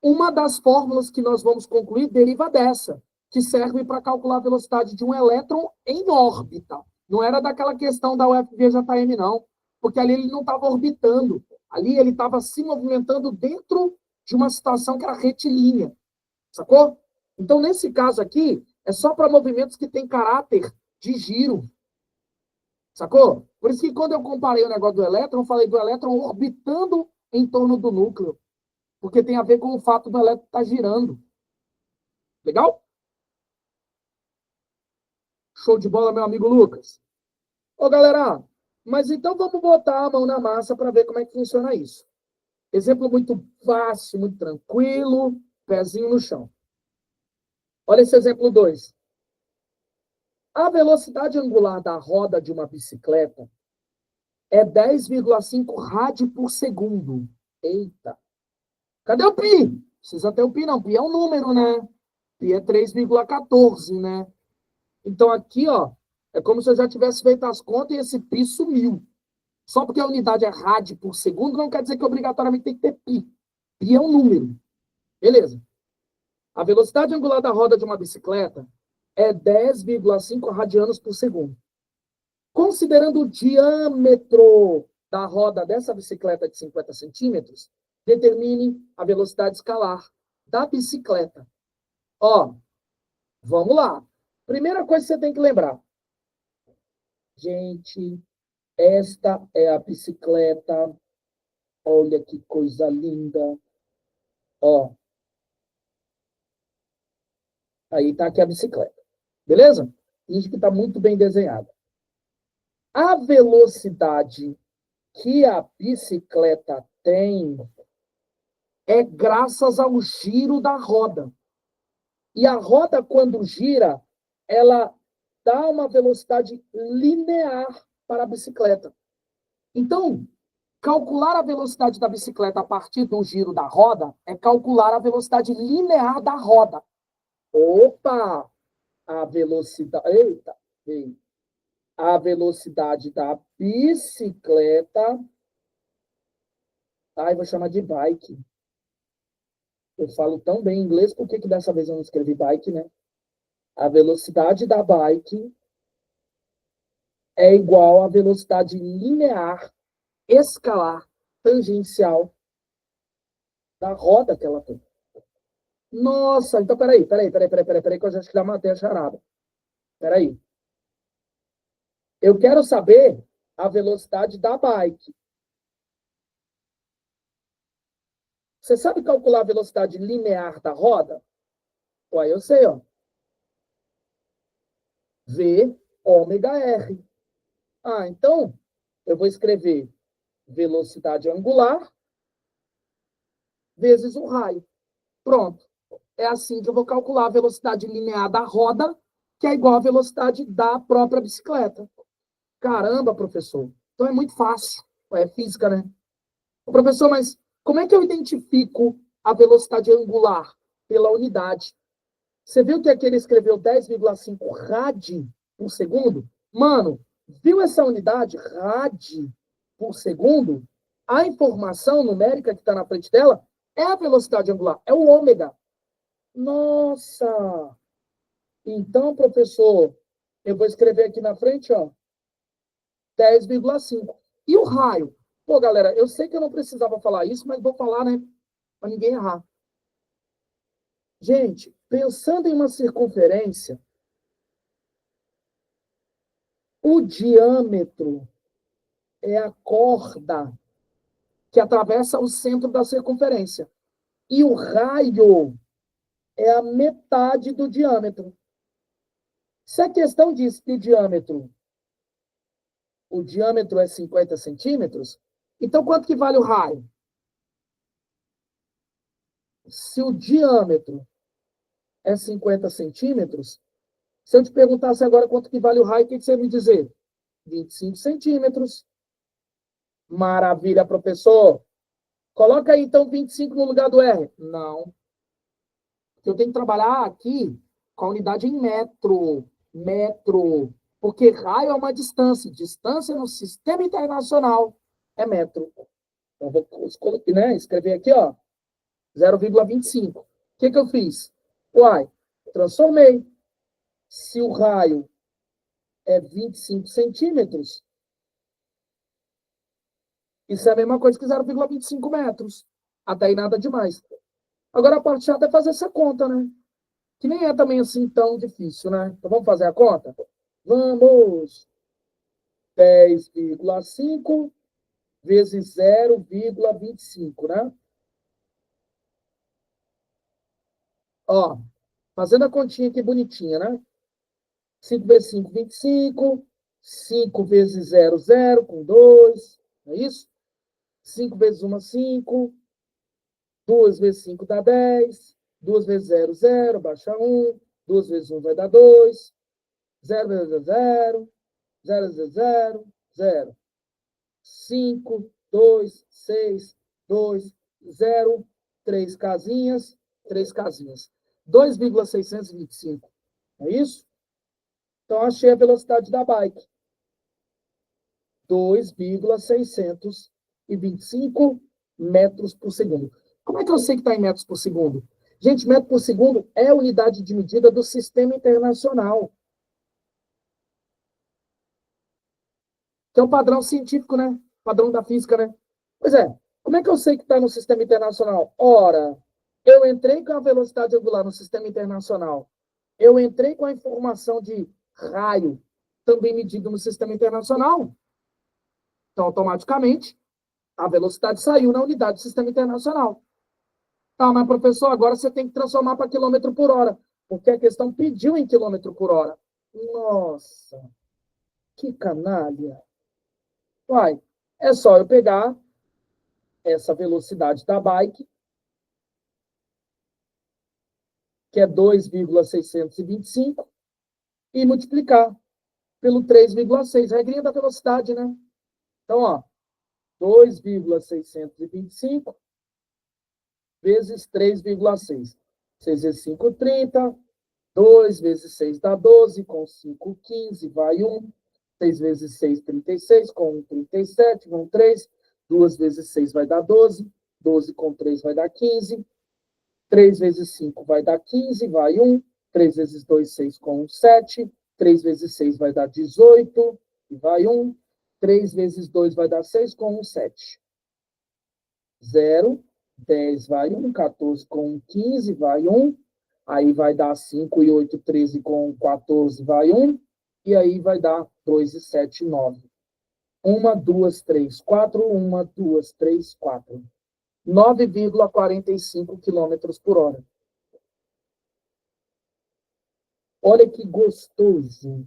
uma das fórmulas que nós vamos concluir deriva dessa, que serve para calcular a velocidade de um elétron em órbita. Não era daquela questão da UFVJM, não, porque ali ele não estava orbitando. Ali ele estava se movimentando dentro de uma situação que era retilínea. Sacou? Então, nesse caso aqui, é só para movimentos que têm caráter de giro. Sacou? Por isso que quando eu comparei o negócio do elétron, eu falei do elétron orbitando em torno do núcleo. Porque tem a ver com o fato do elétron estar girando. Legal? Show de bola, meu amigo Lucas. Ô, galera, mas então vamos botar a mão na massa para ver como é que funciona isso. Exemplo muito fácil, muito tranquilo, pezinho no chão. Olha esse exemplo 2. A velocidade angular da roda de uma bicicleta é 10,5 rádio por segundo. Eita. Cadê o pi? Precisa ter o pi, não. Pi é um número, né? Pi é 3,14, né? Então aqui, ó, é como se eu já tivesse feito as contas e esse pi sumiu. Só porque a unidade é rádio por segundo não quer dizer que obrigatoriamente tem que ter pi. Pi é um número. Beleza. A velocidade angular da roda de uma bicicleta é 10,5 radianos por segundo. Considerando o diâmetro da roda dessa bicicleta de 50 centímetros, determine a velocidade escalar da bicicleta. Ó, Vamos lá. Primeira coisa que você tem que lembrar. Gente, esta é a bicicleta. Olha que coisa linda. Ó, aí tá aqui a bicicleta. Beleza? Isso que está muito bem desenhado. A velocidade que a bicicleta tem é graças ao giro da roda. E a roda, quando gira, ela dá uma velocidade linear para a bicicleta. Então, calcular a velocidade da bicicleta a partir do giro da roda é calcular a velocidade linear da roda. Opa! A velocidade. Eita! A velocidade da bicicleta. Ai, vou chamar de bike. Eu falo tão bem inglês, por que dessa vez eu não escrevi bike, né? A velocidade da bike é igual à velocidade linear, escalar, tangencial da roda que ela tem. Nossa, então peraí, que eu já acho que já matei a charada. Peraí. Eu quero saber a velocidade da bike. Você sabe calcular a velocidade linear da roda? Ué, eu sei, ó. V ômega R. Ah, então eu vou escrever velocidade angular vezes o raio. Pronto. É assim que eu vou calcular a velocidade linear da roda, que é igual à velocidade da própria bicicleta. Caramba, professor. Então é muito fácil. É física, né? Professor, mas como é que eu identifico a velocidade angular? Pela unidade. Você viu que aqui ele escreveu 10,5 rad por segundo? Mano, viu essa unidade, rad por segundo? A informação numérica que está na frente dela é a velocidade angular, é o ômega. Nossa! Então, professor, eu vou escrever aqui na frente, ó, 10,5. E o raio? Pô, galera, eu sei que eu não precisava falar isso, mas vou falar, né? Para ninguém errar. Gente, pensando em uma circunferência, o diâmetro é a corda que atravessa o centro da circunferência. E o raio é a metade do diâmetro. Se a questão diz que o diâmetro é 50 centímetros, então quanto que vale o raio? Se o diâmetro é 50 centímetros, se eu te perguntasse agora quanto que vale o raio, o que você ia me dizer? 25 centímetros. Maravilha, professor. Coloca aí, então, 25 no lugar do R. Não. Eu tenho que trabalhar aqui com a unidade em metro. Metro. Porque raio é uma distância. Distância no sistema internacional é metro. Então, vou escrever aqui, ó, 0,25. O que eu fiz? Uai, transformei. Se o raio é 25 centímetros, isso é a mesma coisa que 0,25 metros. Até aí nada demais. Agora a parte chata é fazer essa conta, né? Que nem é também assim tão difícil, né? Então vamos fazer a conta? Vamos! 10,5 vezes 0,25, né? Ó, fazendo a continha aqui bonitinha, né? 5 vezes 5, 25. 5 vezes 0, 0, com 2. Não é isso? 5 vezes 1, 5. 2 vezes 5 dá 10. 2 vezes 0, 0, baixa 1. 2 vezes 1 vai dar 2. 0 vezes 0. 0 vezes 0, 0. 5, 2, 6, 2, 0. 3 casinhas, 3 casinhas. 2,625. É isso? Então, achei a velocidade da bike. 2,625 metros por segundo. Como é que eu sei que está em metros por segundo? Gente, metro por segundo é a unidade de medida do sistema internacional. Que é o padrão científico, né? Padrão da física, né? Pois é. Como é que eu sei que está no sistema internacional? Ora, eu entrei com a velocidade angular no sistema internacional eu entrei com a informação de raio também medido no sistema internacional. Então, automaticamente, a velocidade saiu na unidade do sistema internacional. Tá, mas professor, agora você tem que transformar para quilômetro por hora, porque a questão pediu em quilômetro por hora. Nossa, que canalha. Uai, é só eu pegar essa velocidade da bike, que é 2,625, e multiplicar pelo 3,6. Regrinha da velocidade, né? Então, ó, 2,625 vezes 3,6. 6 vezes 5, 30. 2 vezes 6 dá 12, com 5, 15, vai 1. 6 vezes 6, 36, com 1, 37, vão 3. 2 vezes 6 vai dar 12. 12 com 3 vai dar 15. 3 vezes 5 vai dar 15, vai 1. 3 vezes 2, 6, com 1, 7. 3 vezes 6 vai dar 18, e vai 1. 3 vezes 2 vai dar 6, com 1, 7. 0. 10 vai 1. 14 com 1, 15, vai 1. Aí vai dar 5 e 8, 13 com 14, vai 1. E aí vai dar 2 e 7, 9. 1, 2, 3, 4. 1, 2, 3, 4. 9,45 quilômetros por hora. Olha que gostoso.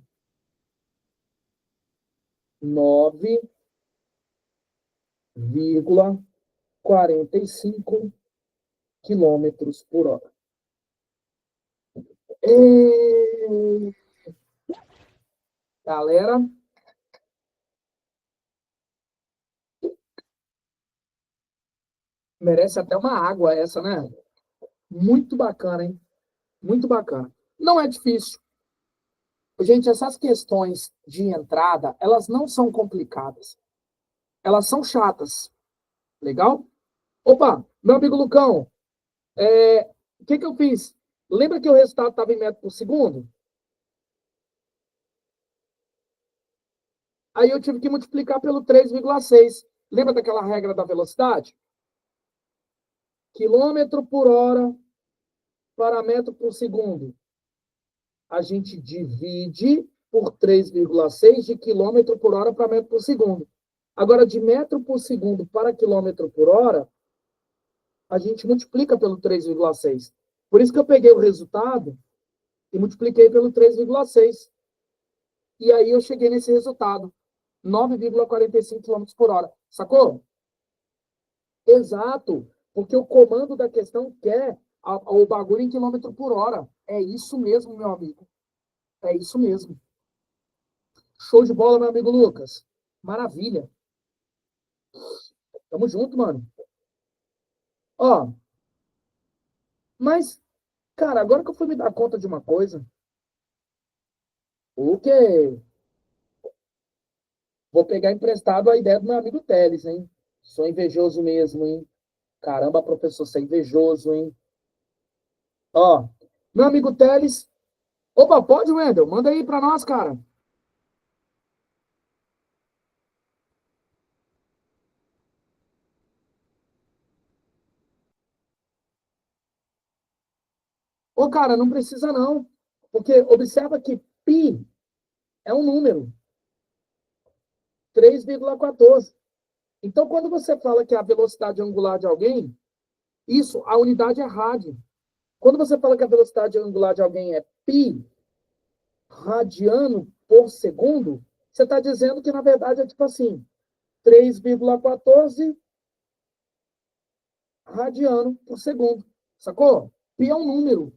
9,45 quilômetros por hora. Galera, merece até uma água essa, né? Muito bacana, hein? Muito bacana. Não é difícil. Gente, essas questões de entrada, elas não são complicadas. Elas são chatas. Legal? Opa, meu amigo Lucão, o que eu fiz? Lembra que o resultado estava em metro por segundo? Aí eu tive que multiplicar pelo 3,6. Lembra daquela regra da velocidade? Quilômetro por hora para metro por segundo. A gente divide por 3,6 de quilômetro por hora para metro por segundo. Agora, de metro por segundo para quilômetro por hora, a gente multiplica pelo 3,6. Por isso que eu peguei o resultado e multipliquei pelo 3,6. E aí eu cheguei nesse resultado. 9,45 km por hora. Sacou? Exato. Porque o comando da questão quer o bagulho em quilômetro por hora. É isso mesmo, meu amigo. É isso mesmo. Show de bola, meu amigo Lucas. Maravilha. Tamo junto, mano. Ó. Mas, cara, agora que eu fui me dar conta de uma coisa. O quê? Vou pegar emprestado a ideia do meu amigo Teles, hein? Sou invejoso mesmo, hein? Caramba, professor, você é invejoso, hein? Ó, meu amigo Teles. Opa, pode, Wendel? Manda aí pra nós, cara. Ô, cara, não precisa não. Porque observa que π é um número. 3,14. Então, quando você fala que a velocidade angular de alguém, isso, a unidade é rádio. Quando você fala que a velocidade angular de alguém é π radiano por segundo, você está dizendo que, na verdade, é tipo assim, 3,14 radiano por segundo. Sacou? Π é um número.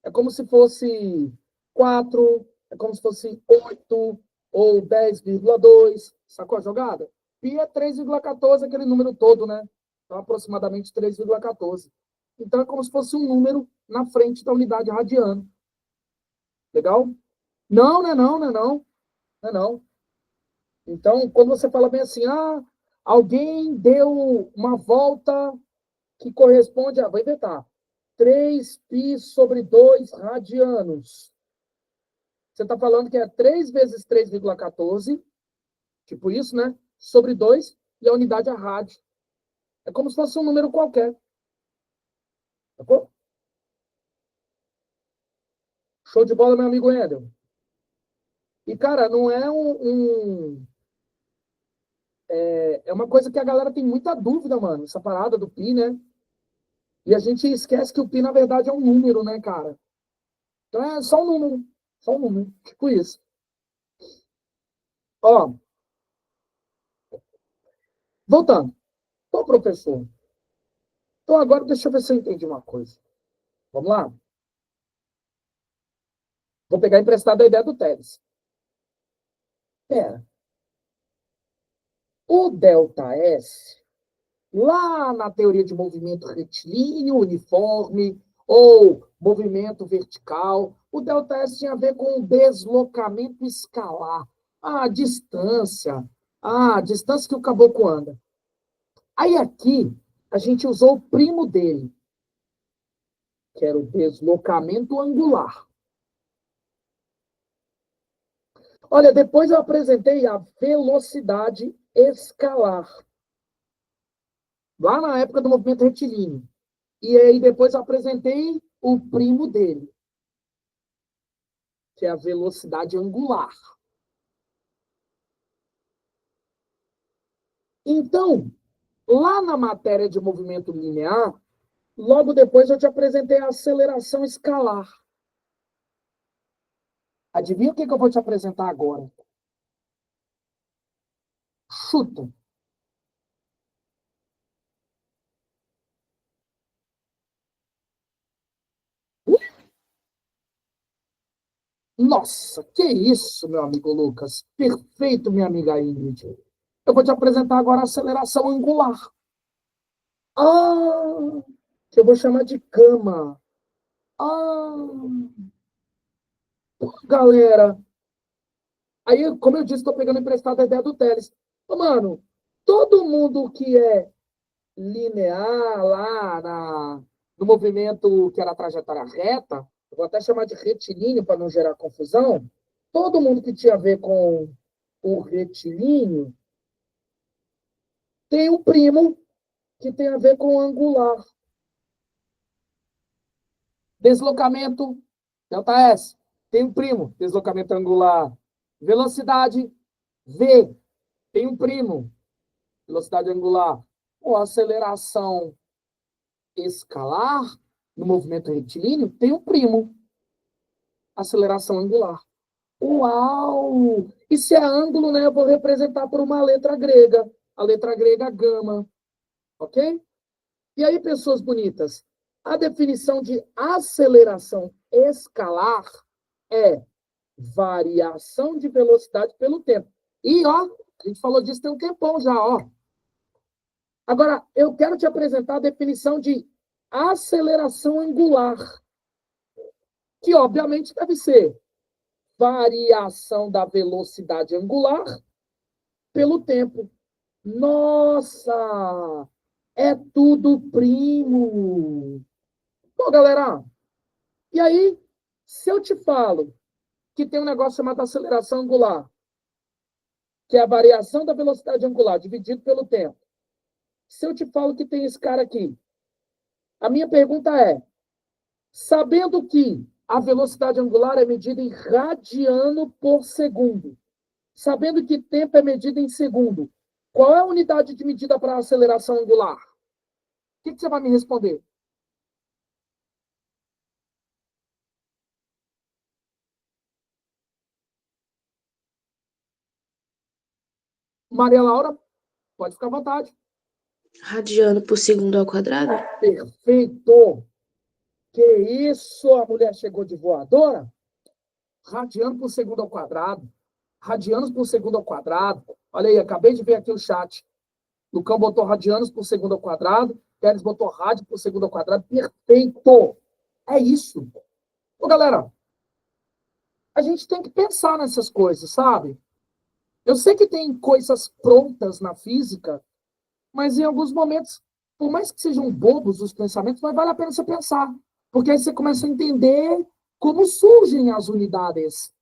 É como se fosse 4, é como se fosse 8 ou 10,2. Sacou a jogada? Π é 3,14, aquele número todo, né? Então, aproximadamente 3,14. Então, é como se fosse um número na frente da unidade radiano. Legal? Não, não é não, não é não. Não é não. Então, quando você fala bem assim, alguém deu uma volta que corresponde a, vou inventar, 3π sobre 2 radianos. Você está falando que é 3 vezes 3,14, tipo isso, né? Sobre 2, e a unidade é rádio. É como se fosse um número qualquer. Sacou? Show de bola, meu amigo Wendel. E, cara, não é é uma coisa que a galera tem muita dúvida, mano, essa parada do pi, né? E a gente esquece que o pi, na verdade, é um número, né, cara? Então é só um número. Só um número. Tipo isso. Ó, voltando. Ô, professor. Então agora deixa eu ver se eu entendi uma coisa. Vamos lá? Vou pegar emprestado a ideia do Tales. Pera. O delta S, lá na teoria de movimento retilíneo, uniforme, ou movimento vertical, o delta S tinha a ver com o deslocamento escalar, a distância, a distância que o caboclo anda. Aí aqui, a gente usou o primo dele, que era o deslocamento angular. Olha, depois eu apresentei a velocidade escalar, lá na época do movimento retilíneo. E aí depois eu apresentei o primo dele, que é a velocidade angular. Então, lá na matéria de movimento linear, logo depois eu te apresentei a aceleração escalar. Adivinha o que eu vou te apresentar agora? Chuta. Nossa, que isso, meu amigo Lucas. Perfeito, minha amiga Ingrid. Eu vou te apresentar agora a aceleração angular. Ah, que eu vou chamar de cama. Ah, galera. Aí, como eu disse, estou pegando emprestado a ideia do Teles. Ô, mano, todo mundo que é linear lá no movimento que era a trajetória reta, eu vou até chamar de retilíneo para não gerar confusão, todo mundo que tinha a ver com o retilíneo tem um primo que tem a ver com o angular. Deslocamento, delta S, tem um primo, deslocamento angular. Velocidade, V, tem um primo, velocidade angular. Ou aceleração escalar, no movimento retilíneo, tem um primo, aceleração angular. Uau! E se é ângulo, né, eu vou representar por uma letra grega. A letra grega gama. Ok? E aí, pessoas bonitas, a definição de aceleração escalar é variação de velocidade pelo tempo. E, ó, a gente falou disso tem um tempão já, ó. Agora, eu quero te apresentar a definição de aceleração angular, que, obviamente, deve ser variação da velocidade angular pelo tempo. Nossa! É tudo primo! Bom, galera, e aí, se eu te falo que tem um negócio chamado aceleração angular, que é a variação da velocidade angular dividido pelo tempo, se eu te falo que tem esse cara aqui, a minha pergunta é, sabendo que a velocidade angular é medida em radiano por segundo, sabendo que tempo é medido em segundo, qual é a unidade de medida para a aceleração angular? O que você vai me responder? Maria Laura, pode ficar à vontade. Radiano por segundo ao quadrado? Perfeito! Que isso, a mulher chegou de voadora? Radiano por segundo ao quadrado. Radianos por segundo ao quadrado. Olha aí, acabei de ver aqui o chat. Lucão botou radianos por segundo ao quadrado. Teres botou rádio por segundo ao quadrado. Perfeito! É isso. Ô, galera, a gente tem que pensar nessas coisas, sabe? Eu sei que tem coisas prontas na física, mas em alguns momentos, por mais que sejam bobos os pensamentos, mas vale a pena você pensar. Porque aí você começa a entender como surgem as unidades.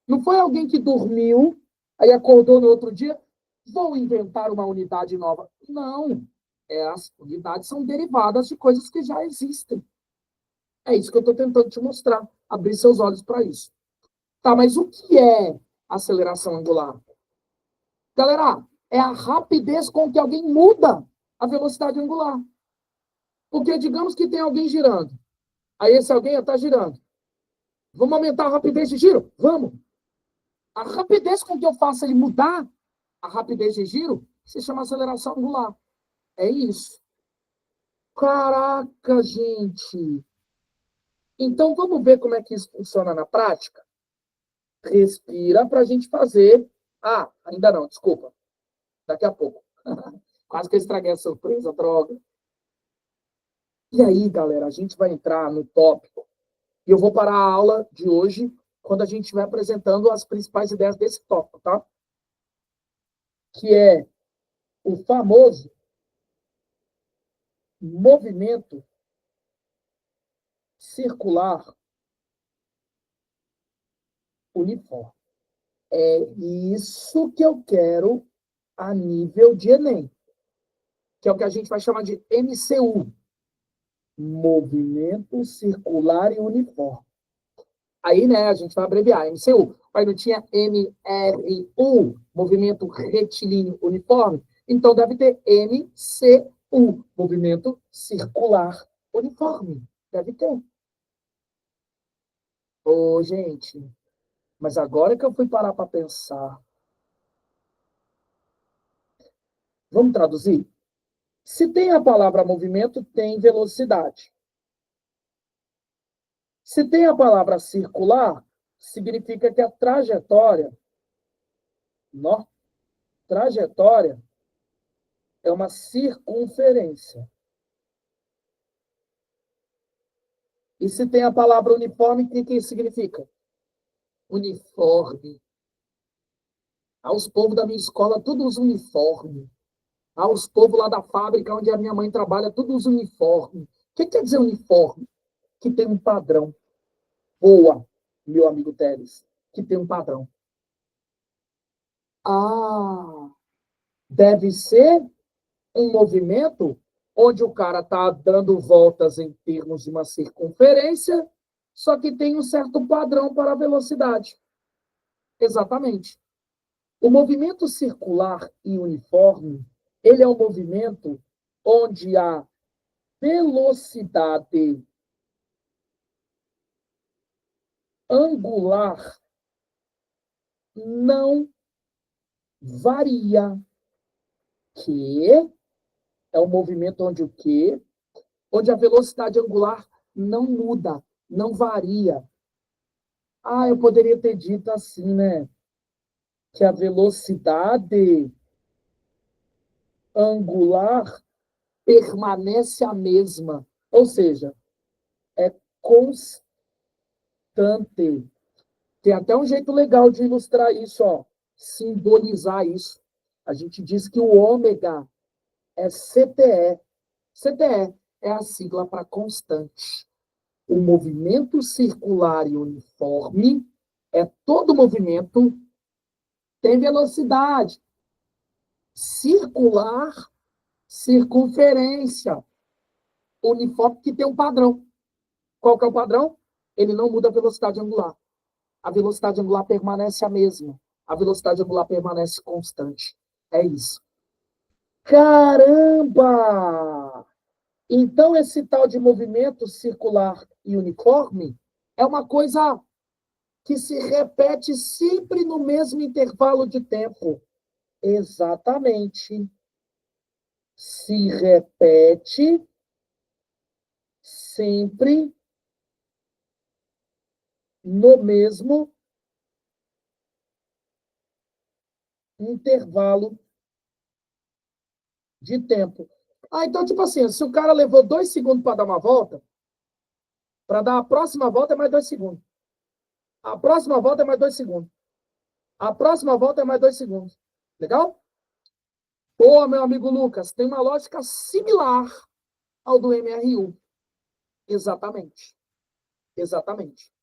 Não foi alguém que dormiu, aí acordou no outro dia, vou inventar uma unidade nova. Não. As unidades são derivadas de coisas que já existem. É isso que eu estou tentando te mostrar. Abrir seus olhos para isso. Tá, mas o que é aceleração angular? Galera, é a rapidez com que alguém muda a velocidade angular. Porque digamos que tem alguém girando. Aí esse alguém está girando. Vamos aumentar a rapidez de giro? Vamos. A rapidez com que eu faço ele mudar a rapidez de giro se chama aceleração angular. É isso. Caraca, gente. Então, vamos ver como é que isso funciona na prática? Respira para a gente fazer... Ah, ainda não, desculpa. Daqui a pouco. Quase que eu estraguei a surpresa, droga. E aí, galera, a gente vai entrar no tópico. E eu vou parar a aula de hoje quando a gente estiver apresentando as principais ideias desse tópico, tá? Que é o famoso movimento circular uniforme. É isso que eu quero a nível de Enem, que é o que a gente vai chamar de MCU, movimento circular e uniforme. Aí, né, a gente vai abreviar, MCU. Aí não tinha MRU, movimento retilíneo uniforme? Então deve ter MCU, movimento circular uniforme. Deve ter. Ô, gente, mas agora que eu fui parar para pensar. Vamos traduzir? Se tem a palavra movimento, tem velocidade. Se tem a palavra circular, significa que a trajetória, trajetória é uma circunferência. E se tem a palavra uniforme, o que significa? Uniforme. Os povos da minha escola, todos uniforme. Os povos lá da fábrica onde a minha mãe trabalha, todos uniforme. O que quer dizer uniforme? Que tem um padrão. Boa, meu amigo Teles, que tem um padrão. Deve ser um movimento onde o cara está dando voltas em termos de uma circunferência, só que tem um certo padrão para a velocidade. Exatamente. O movimento circular e uniforme, ele é um movimento onde a velocidade angular não varia. Que é um movimento onde o quê? Onde a velocidade angular não muda, não varia. Eu poderia ter dito assim, né? Que a velocidade angular permanece a mesma. Ou seja, é constante. Tem até um jeito legal de ilustrar isso, ó, simbolizar isso. A gente diz que o ômega é CTE. CTE é a sigla para constante. O movimento circular e uniforme é todo movimento tem velocidade. Circular, circunferência. Uniforme que tem um padrão. Qual que é o padrão? Ele não muda a velocidade angular. A velocidade angular permanece a mesma. A velocidade angular permanece constante. É isso. Caramba! Então, esse tal de movimento circular e uniforme é uma coisa que se repete sempre no mesmo intervalo de tempo. Exatamente. Se repete sempre no mesmo intervalo de tempo. Então, tipo assim, se o cara levou 2 segundos para dar uma volta, para dar a próxima volta é mais 2 segundos. A próxima volta é mais 2 segundos. A próxima volta é mais 2 segundos. Legal? Meu amigo Lucas, tem uma lógica similar ao do MRU. Exatamente. Exatamente.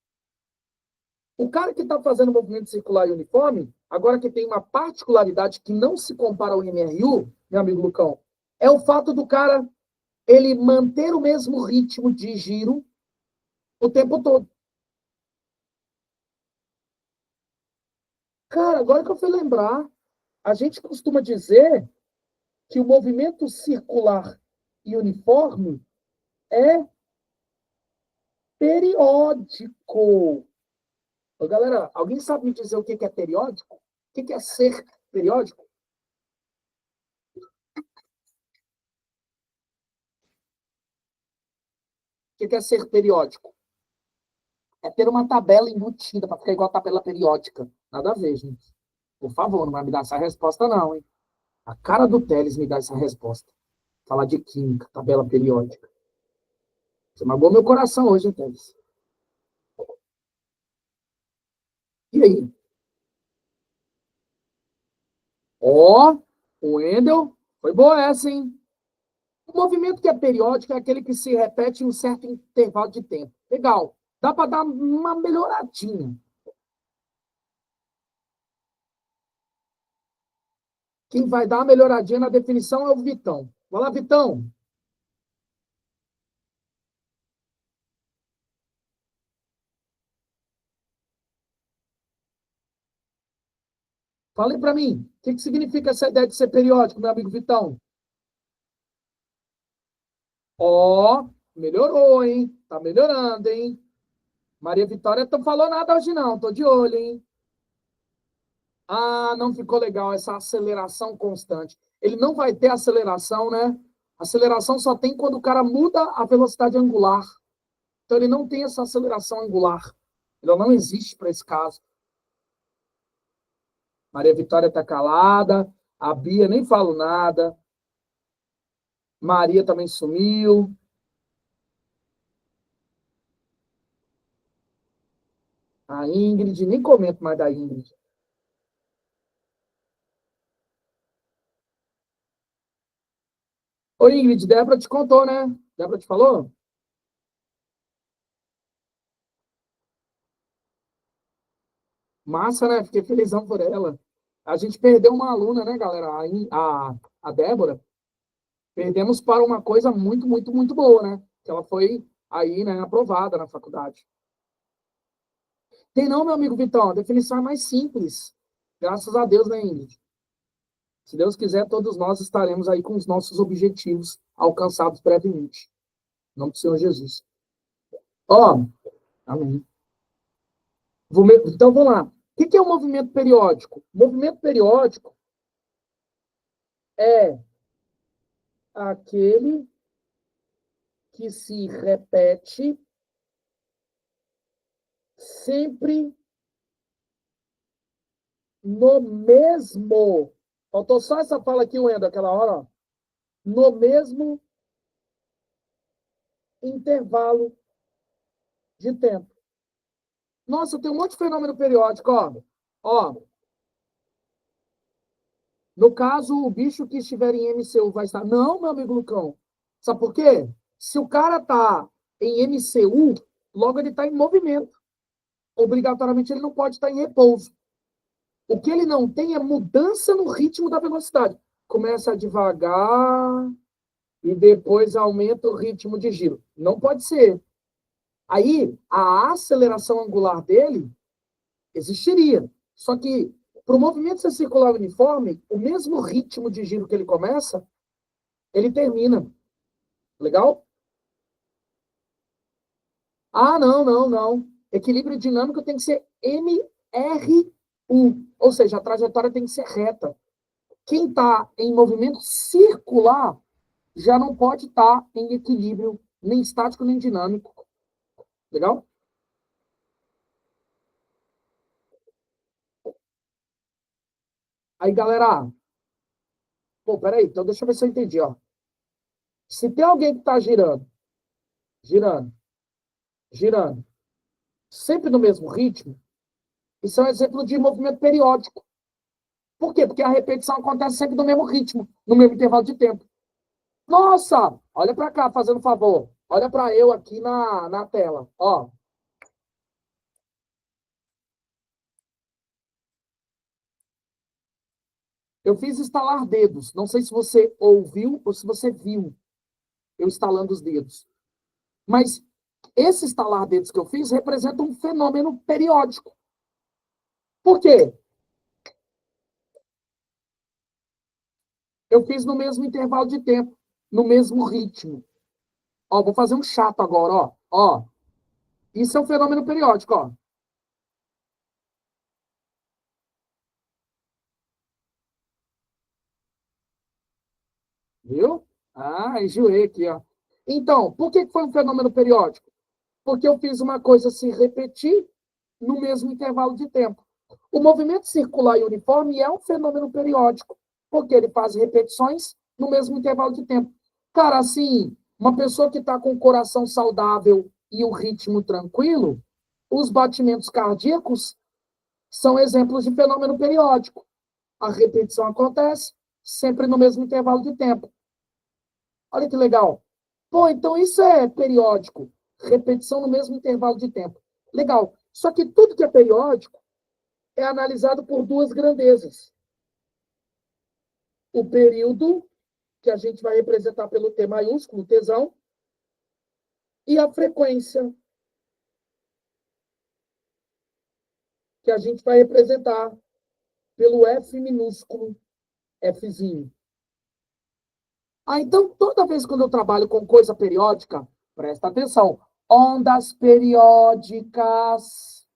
O cara que está fazendo movimento circular e uniforme, agora que tem uma particularidade que não se compara ao MRU, meu amigo Lucão, é o fato do cara ele manter o mesmo ritmo de giro o tempo todo. Cara, agora que eu fui lembrar, a gente costuma dizer que o movimento circular e uniforme é periódico. Ô, galera, alguém sabe me dizer o que é periódico? O que é ser periódico? O que é ser periódico? É ter uma tabela embutida para ficar igual a tabela periódica. Nada a ver, gente. Por favor, não vai me dar essa resposta, não, hein? A cara do Teles me dá essa resposta. Falar de química, tabela periódica. Você magoou meu coração hoje, hein, Teles? E aí? Ó, o Wendel, foi boa essa, hein? O movimento que é periódico é aquele que se repete em um certo intervalo de tempo. Legal. Dá para dar uma melhoradinha. Quem vai dar uma melhoradinha na definição é o Vitão. Vai lá, Vitão. Fale para mim. O que significa essa ideia de ser periódico, meu amigo Vitão? Ó, melhorou, hein? Tá melhorando, hein? Maria Vitória não falou nada hoje, não. Tô de olho, hein? Ah, não ficou legal essa aceleração constante. Ele não vai ter aceleração, né? Aceleração só tem quando o cara muda a velocidade angular. Então ele não tem essa aceleração angular. Ela não existe para esse caso. Maria Vitória está calada. A Bia nem falo nada. Maria também sumiu. A Ingrid, nem comento mais da Ingrid. Ô, Ingrid, Débora te contou, né? Débora te falou? Massa, né? Fiquei felizão por ela. A gente perdeu uma aluna, né, galera? A Débora. Perdemos para uma coisa muito, muito, muito boa, né? Que ela foi aí, né, aprovada na faculdade. Tem não, meu amigo Vitão, a definição é mais simples. Graças a Deus, né, Ingrid? Se Deus quiser, todos nós estaremos aí com os nossos objetivos alcançados brevemente. Em nome do Senhor Jesus. Ó, amém. Então, vamos lá. O que é um movimento periódico? O movimento periódico é aquele que se repete sempre no mesmo. Faltou só essa fala aqui, Wendel, aquela hora, ó. No mesmo intervalo de tempo. Nossa, tem um monte de fenômeno periódico, ó. Ó. No caso, o bicho que estiver em MCU vai estar. Não, meu amigo Lucão. Sabe por quê? Se o cara tá em MCU, logo ele está em movimento. Obrigatoriamente ele não pode estar em repouso. O que ele não tem é mudança no ritmo da velocidade. Começa devagar e depois aumenta o ritmo de giro. Não pode ser. Aí, a aceleração angular dele existiria. Só que, para o movimento ser circular uniforme, o mesmo ritmo de giro que ele começa, ele termina. Legal? Ah, não, não, não. Equilíbrio dinâmico tem que ser MRU. Ou seja, a trajetória tem que ser reta. Quem está em movimento circular já não pode estar em equilíbrio nem estático nem dinâmico. Legal? Aí, galera. Pô, peraí. Então, deixa eu ver se eu entendi, ó. Se tem alguém que está girando, girando, girando, sempre no mesmo ritmo, isso é um exemplo de movimento periódico. Por quê? Porque a repetição acontece sempre no mesmo ritmo, no mesmo intervalo de tempo. Nossa! Olha para cá, fazendo favor. Olha para eu aqui na tela. Ó. Eu fiz estalar dedos. Não sei se você ouviu ou se você viu eu estalando os dedos. Mas esse estalar dedos que eu fiz representa um fenômeno periódico. Por quê? Eu fiz no mesmo intervalo de tempo, no mesmo ritmo. Ó, vou fazer um chato agora, ó. Ó, isso é um fenômeno periódico, ó. Viu? Ah, enjoei aqui, ó. Então, por que foi um fenômeno periódico? Porque eu fiz uma coisa se repetir no mesmo intervalo de tempo. O movimento circular e uniforme é um fenômeno periódico, porque ele faz repetições no mesmo intervalo de tempo. Cara, assim, uma pessoa que está com o coração saudável e o ritmo tranquilo, os batimentos cardíacos são exemplos de fenômeno periódico. A repetição acontece sempre no mesmo intervalo de tempo. Olha que legal. Pô, então isso é periódico. Repetição no mesmo intervalo de tempo. Legal. Só que tudo que é periódico é analisado por duas grandezas. O período, que a gente vai representar pelo T maiúsculo, tesão, e a frequência, que a gente vai representar pelo F minúsculo, Fzinho. Então, toda vez que eu trabalho com coisa periódica, presta atenção, ondas periódicas,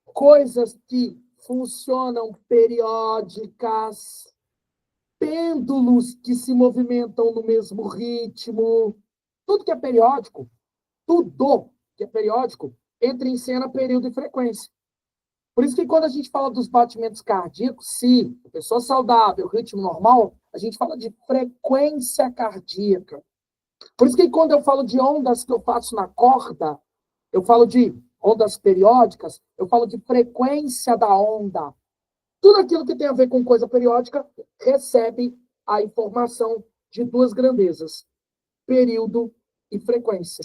coisas que funcionam periódicas, pêndulos que se movimentam no mesmo ritmo, tudo que é periódico, entra em cena período e frequência. Por isso que quando a gente fala dos batimentos cardíacos, se pessoa saudável, ritmo normal, a gente fala de frequência cardíaca. Por isso que quando eu falo de ondas que eu faço na corda, eu falo de ondas periódicas, eu falo de frequência da onda. Tudo aquilo que tem a ver com coisa periódica recebe a informação de duas grandezas, período e frequência.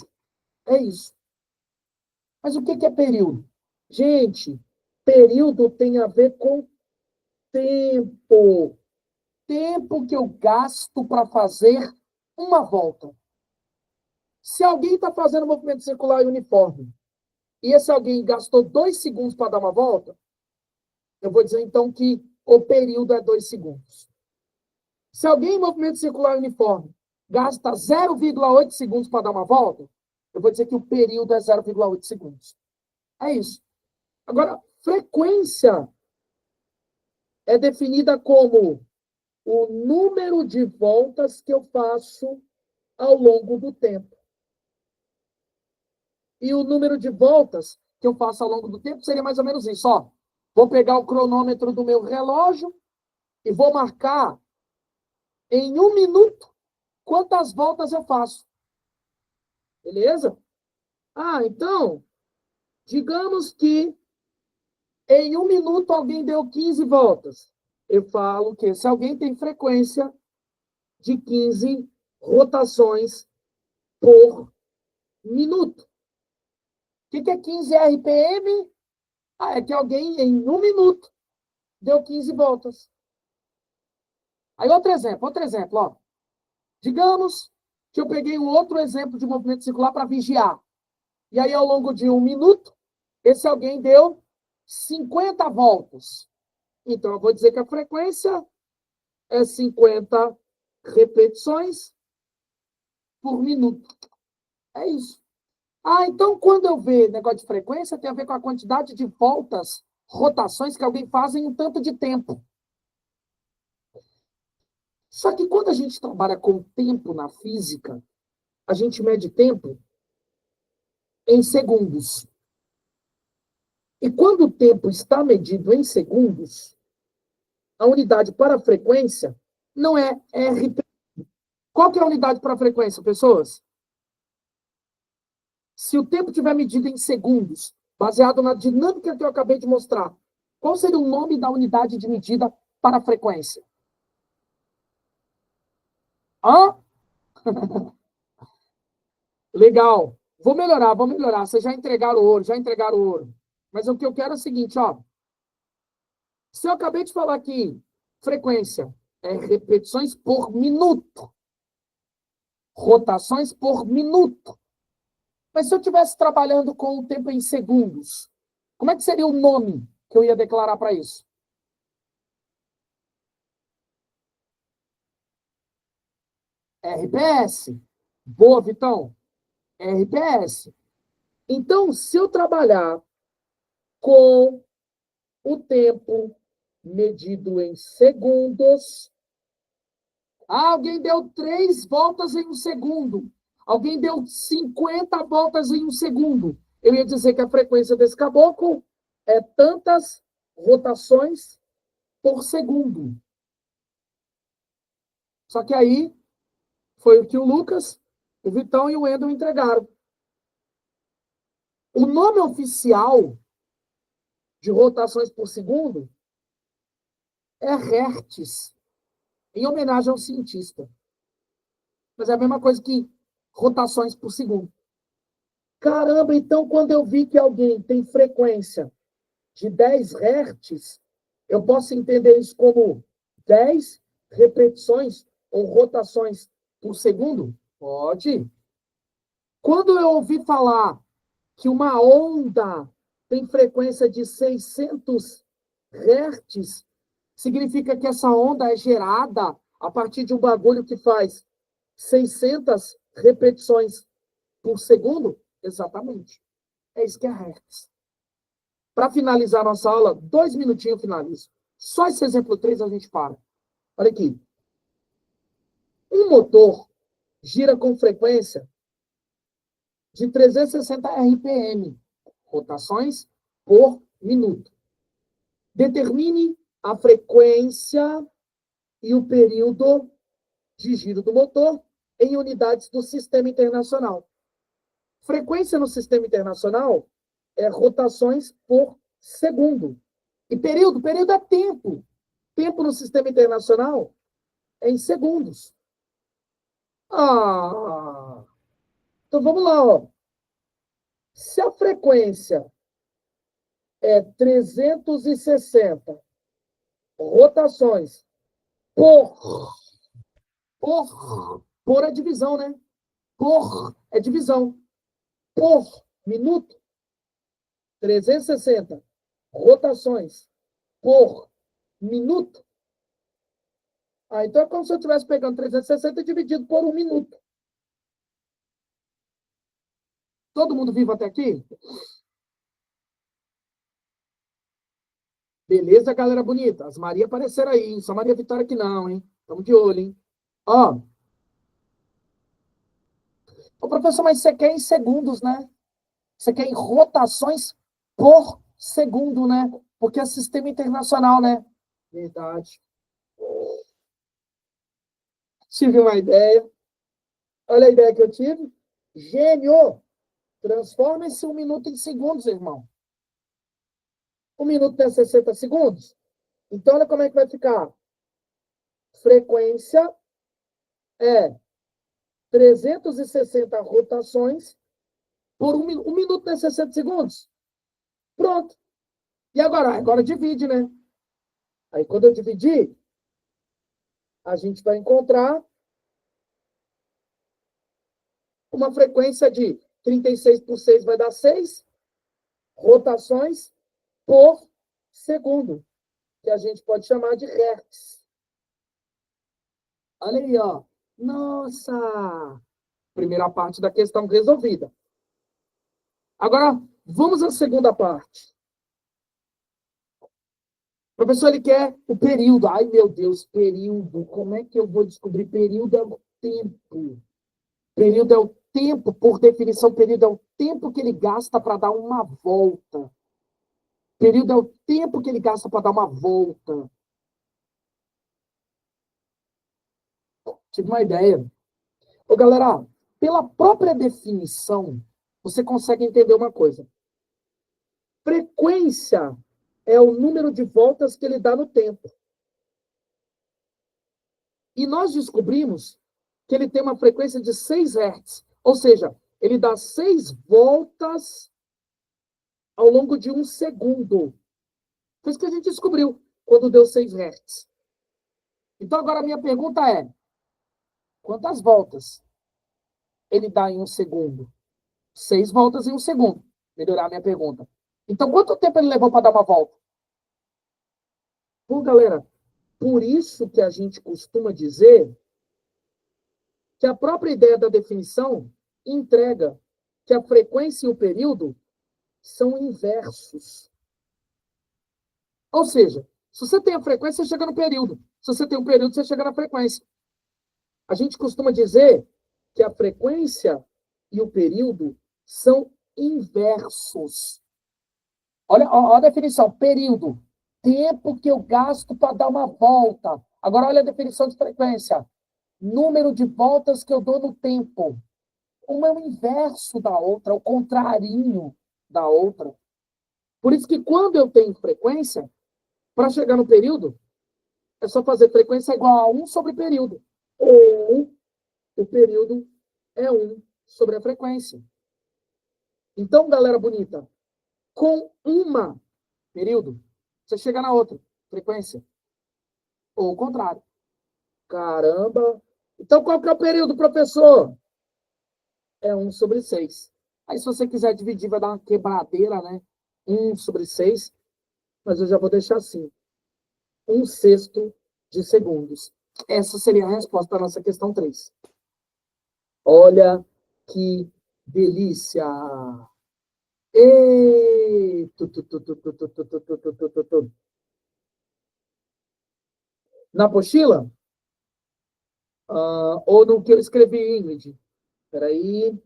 É isso. Mas o que é período? Gente, período tem a ver com tempo. Tempo que eu gasto para fazer uma volta. Se alguém está fazendo movimento circular e uniforme, e esse alguém gastou 2 segundos para dar uma volta, eu vou dizer então que o período é 2 segundos. Se alguém em movimento circular e uniforme gasta 0,8 segundos para dar uma volta, eu vou dizer que o período é 0,8 segundos. É isso. Agora, frequência é definida como o número de voltas que eu faço ao longo do tempo. E o número de voltas que eu faço ao longo do tempo seria mais ou menos isso. Ó, vou pegar o cronômetro do meu relógio e vou marcar em 1 minuto quantas voltas eu faço. Beleza? Então, digamos que em 1 minuto alguém deu 15 voltas. Eu falo que se alguém tem frequência de 15 rotações por minuto. O que é 15 RPM? É que alguém em 1 minuto deu 15 voltas. Aí outro exemplo, ó. Digamos que eu peguei um outro exemplo de movimento circular para vigiar. E aí, ao longo de 1 minuto, esse alguém deu 50 voltas. Então, eu vou dizer que a frequência é 50 repetições por minuto. É isso. Então, quando eu ver negócio de frequência, tem a ver com a quantidade de voltas, rotações que alguém faz em um tanto de tempo. Só que quando a gente trabalha com tempo na física, a gente mede tempo em segundos. E quando o tempo está medido em segundos, a unidade para a frequência não é RPM. Qual que é a unidade para a frequência, pessoas? Se o tempo estiver medido em segundos, baseado na dinâmica que eu acabei de mostrar, qual seria o nome da unidade de medida para a frequência? Legal. Vou melhorar. Vocês já entregaram o ouro. Mas o que eu quero é o seguinte, ó. Se eu acabei de falar que frequência é repetições por minuto, rotações por minuto. Mas se eu estivesse trabalhando com o tempo em segundos, como é que seria o nome que eu ia declarar para isso? RPS. Boa, Vitão. RPS. Então, se eu trabalhar com o tempo medido em segundos, alguém deu 3 voltas em um segundo. Alguém deu 50 voltas em um segundo. Eu ia dizer que a frequência desse caboclo é tantas rotações por segundo. Só que aí foi o que o Lucas, o Vitão e o Wendel entregaram. O nome oficial de rotações por segundo é Hertz, em homenagem ao cientista. Mas é a mesma coisa que rotações por segundo. Caramba, então quando eu vi que alguém tem frequência de 10 Hz, eu posso entender isso como 10 repetições ou rotações por segundo? Pode. Quando eu ouvi falar que uma onda tem frequência de 600 Hz, significa que essa onda é gerada a partir de um bagulho que faz 600 repetições por segundo? Exatamente. É isso que é Hertz. Para finalizar nossa aula, 2 minutinhos eu finalizo. Só esse exemplo 3 a gente para. Olha aqui. Um motor gira com frequência de 360 RPM, rotações por minuto. Determine a frequência e o período de giro do motor em unidades do Sistema Internacional. Frequência no Sistema Internacional é rotações por segundo. E período é tempo. Tempo no Sistema Internacional é em segundos. Então vamos lá, ó. Se a frequência é 360 rotações por é divisão, né? Por é divisão. Por minuto, 360 rotações por minuto. Então é como se eu estivesse pegando 360 dividido por 1 minuto. Todo mundo vivo até aqui? Beleza, galera bonita? As Maria apareceram aí, hein? Só Maria Vitória que não, hein? Estamos de olho, hein? Ó. Ô, professor, mas você quer em segundos, né? Você quer em rotações por segundo, né? Porque é sistema internacional, né? Verdade. Tive uma ideia. Olha a ideia que eu tive. Gênio! Transforma esse 1 minuto em segundos, irmão. 1 minuto tem 60 segundos. Então, olha como é que vai ficar. Frequência é 360 rotações por 1 minuto. 1 minuto tem 60 segundos. Pronto. E agora? Agora divide, né? Aí, quando eu dividir, a gente vai encontrar uma frequência de 36 por 6 vai dar 6 rotações por segundo, que a gente pode chamar de Hertz. Olha aí, ó. Nossa! Primeira parte da questão resolvida. Agora, vamos à segunda parte. O professor, ele quer o período. Ai, meu Deus, período. Como é que eu vou descobrir? Período é o tempo. Período é o tempo, por definição, período é o tempo que ele gasta para dar uma volta. Período é o tempo que ele gasta para dar uma volta. Tive uma ideia. Ô, galera, pela própria definição, você consegue entender uma coisa. Frequência é o número de voltas que ele dá no tempo. E nós descobrimos que ele tem uma frequência de 6 Hz. Ou seja, ele dá 6 voltas ao longo de 1 segundo. Foi isso que a gente descobriu quando deu 6 Hz. Então, agora a minha pergunta é: quantas voltas ele dá em 1 segundo? 6 voltas em 1 segundo. Melhorar a minha pergunta. Então, quanto tempo ele levou para dar uma volta? Pô, galera, por isso que a gente costuma dizer que a própria ideia da definição entrega que a frequência e o período são inversos. Ou seja, se você tem a frequência, você chega no período. Se você tem o período, você chega na frequência. A gente costuma dizer que a frequência e o período são inversos. Olha a definição, período. Tempo que eu gasto para dar uma volta. Agora olha a definição de frequência. Número de voltas que eu dou no tempo. Uma é o inverso da outra, o contrário da outra. Por isso que quando eu tenho frequência, para chegar no período, é só fazer frequência igual a 1 sobre período. Ou o período é 1 sobre a frequência. Então, galera bonita, com uma período, você chega na outra frequência. Ou o contrário. Caramba! Então, qual que é o período, professor? É 1 sobre 6. Aí, se você quiser dividir, vai dar uma quebradeira, né? 1 sobre 6. Mas eu já vou deixar assim. 1/6 de segundos. Essa seria a resposta da nossa questão 3. Olha que delícia! E... Na apostila? Ou no que eu escrevi, Ingrid? Espera aí.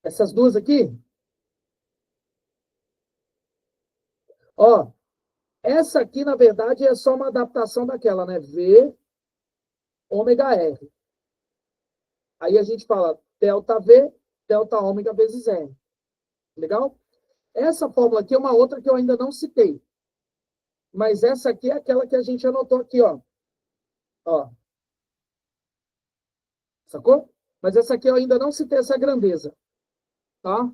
Essas duas aqui? Ó, essa aqui, na verdade, é só uma adaptação daquela, né? V, ômega R. Aí a gente fala delta V, delta ômega vezes R. Legal? Essa fórmula aqui é uma outra que eu ainda não citei. Mas essa aqui é aquela que a gente anotou aqui, ó. Ó. Sacou? Mas essa aqui eu ainda não citei essa grandeza. Tá?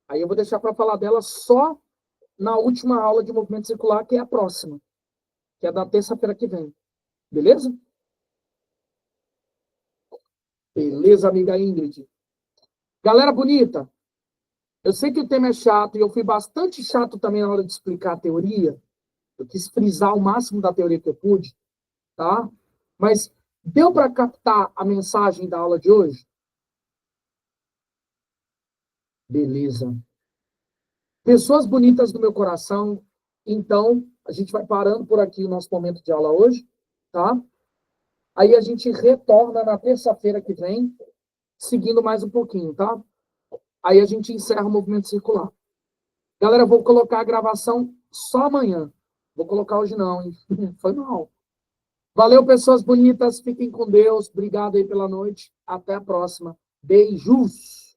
Aí eu vou deixar para falar dela só na última aula de movimento circular, que é a próxima. Que é da terça-feira que vem. Beleza? Beleza, amiga Ingrid. Galera bonita, eu sei que o tema é chato e eu fui bastante chato também na hora de explicar a teoria. Eu quis frisar o máximo da teoria que eu pude, tá? Mas deu para captar a mensagem da aula de hoje? Beleza. Pessoas bonitas do meu coração, então a gente vai parando por aqui o nosso momento de aula hoje, tá? Aí a gente retorna na terça-feira que vem, seguindo mais um pouquinho, tá? Aí a gente encerra o movimento circular. Galera, eu vou colocar a gravação só amanhã. Vou colocar hoje não, hein? Foi mal. Valeu, pessoas bonitas. Fiquem com Deus. Obrigado aí pela noite. Até a próxima. Beijos!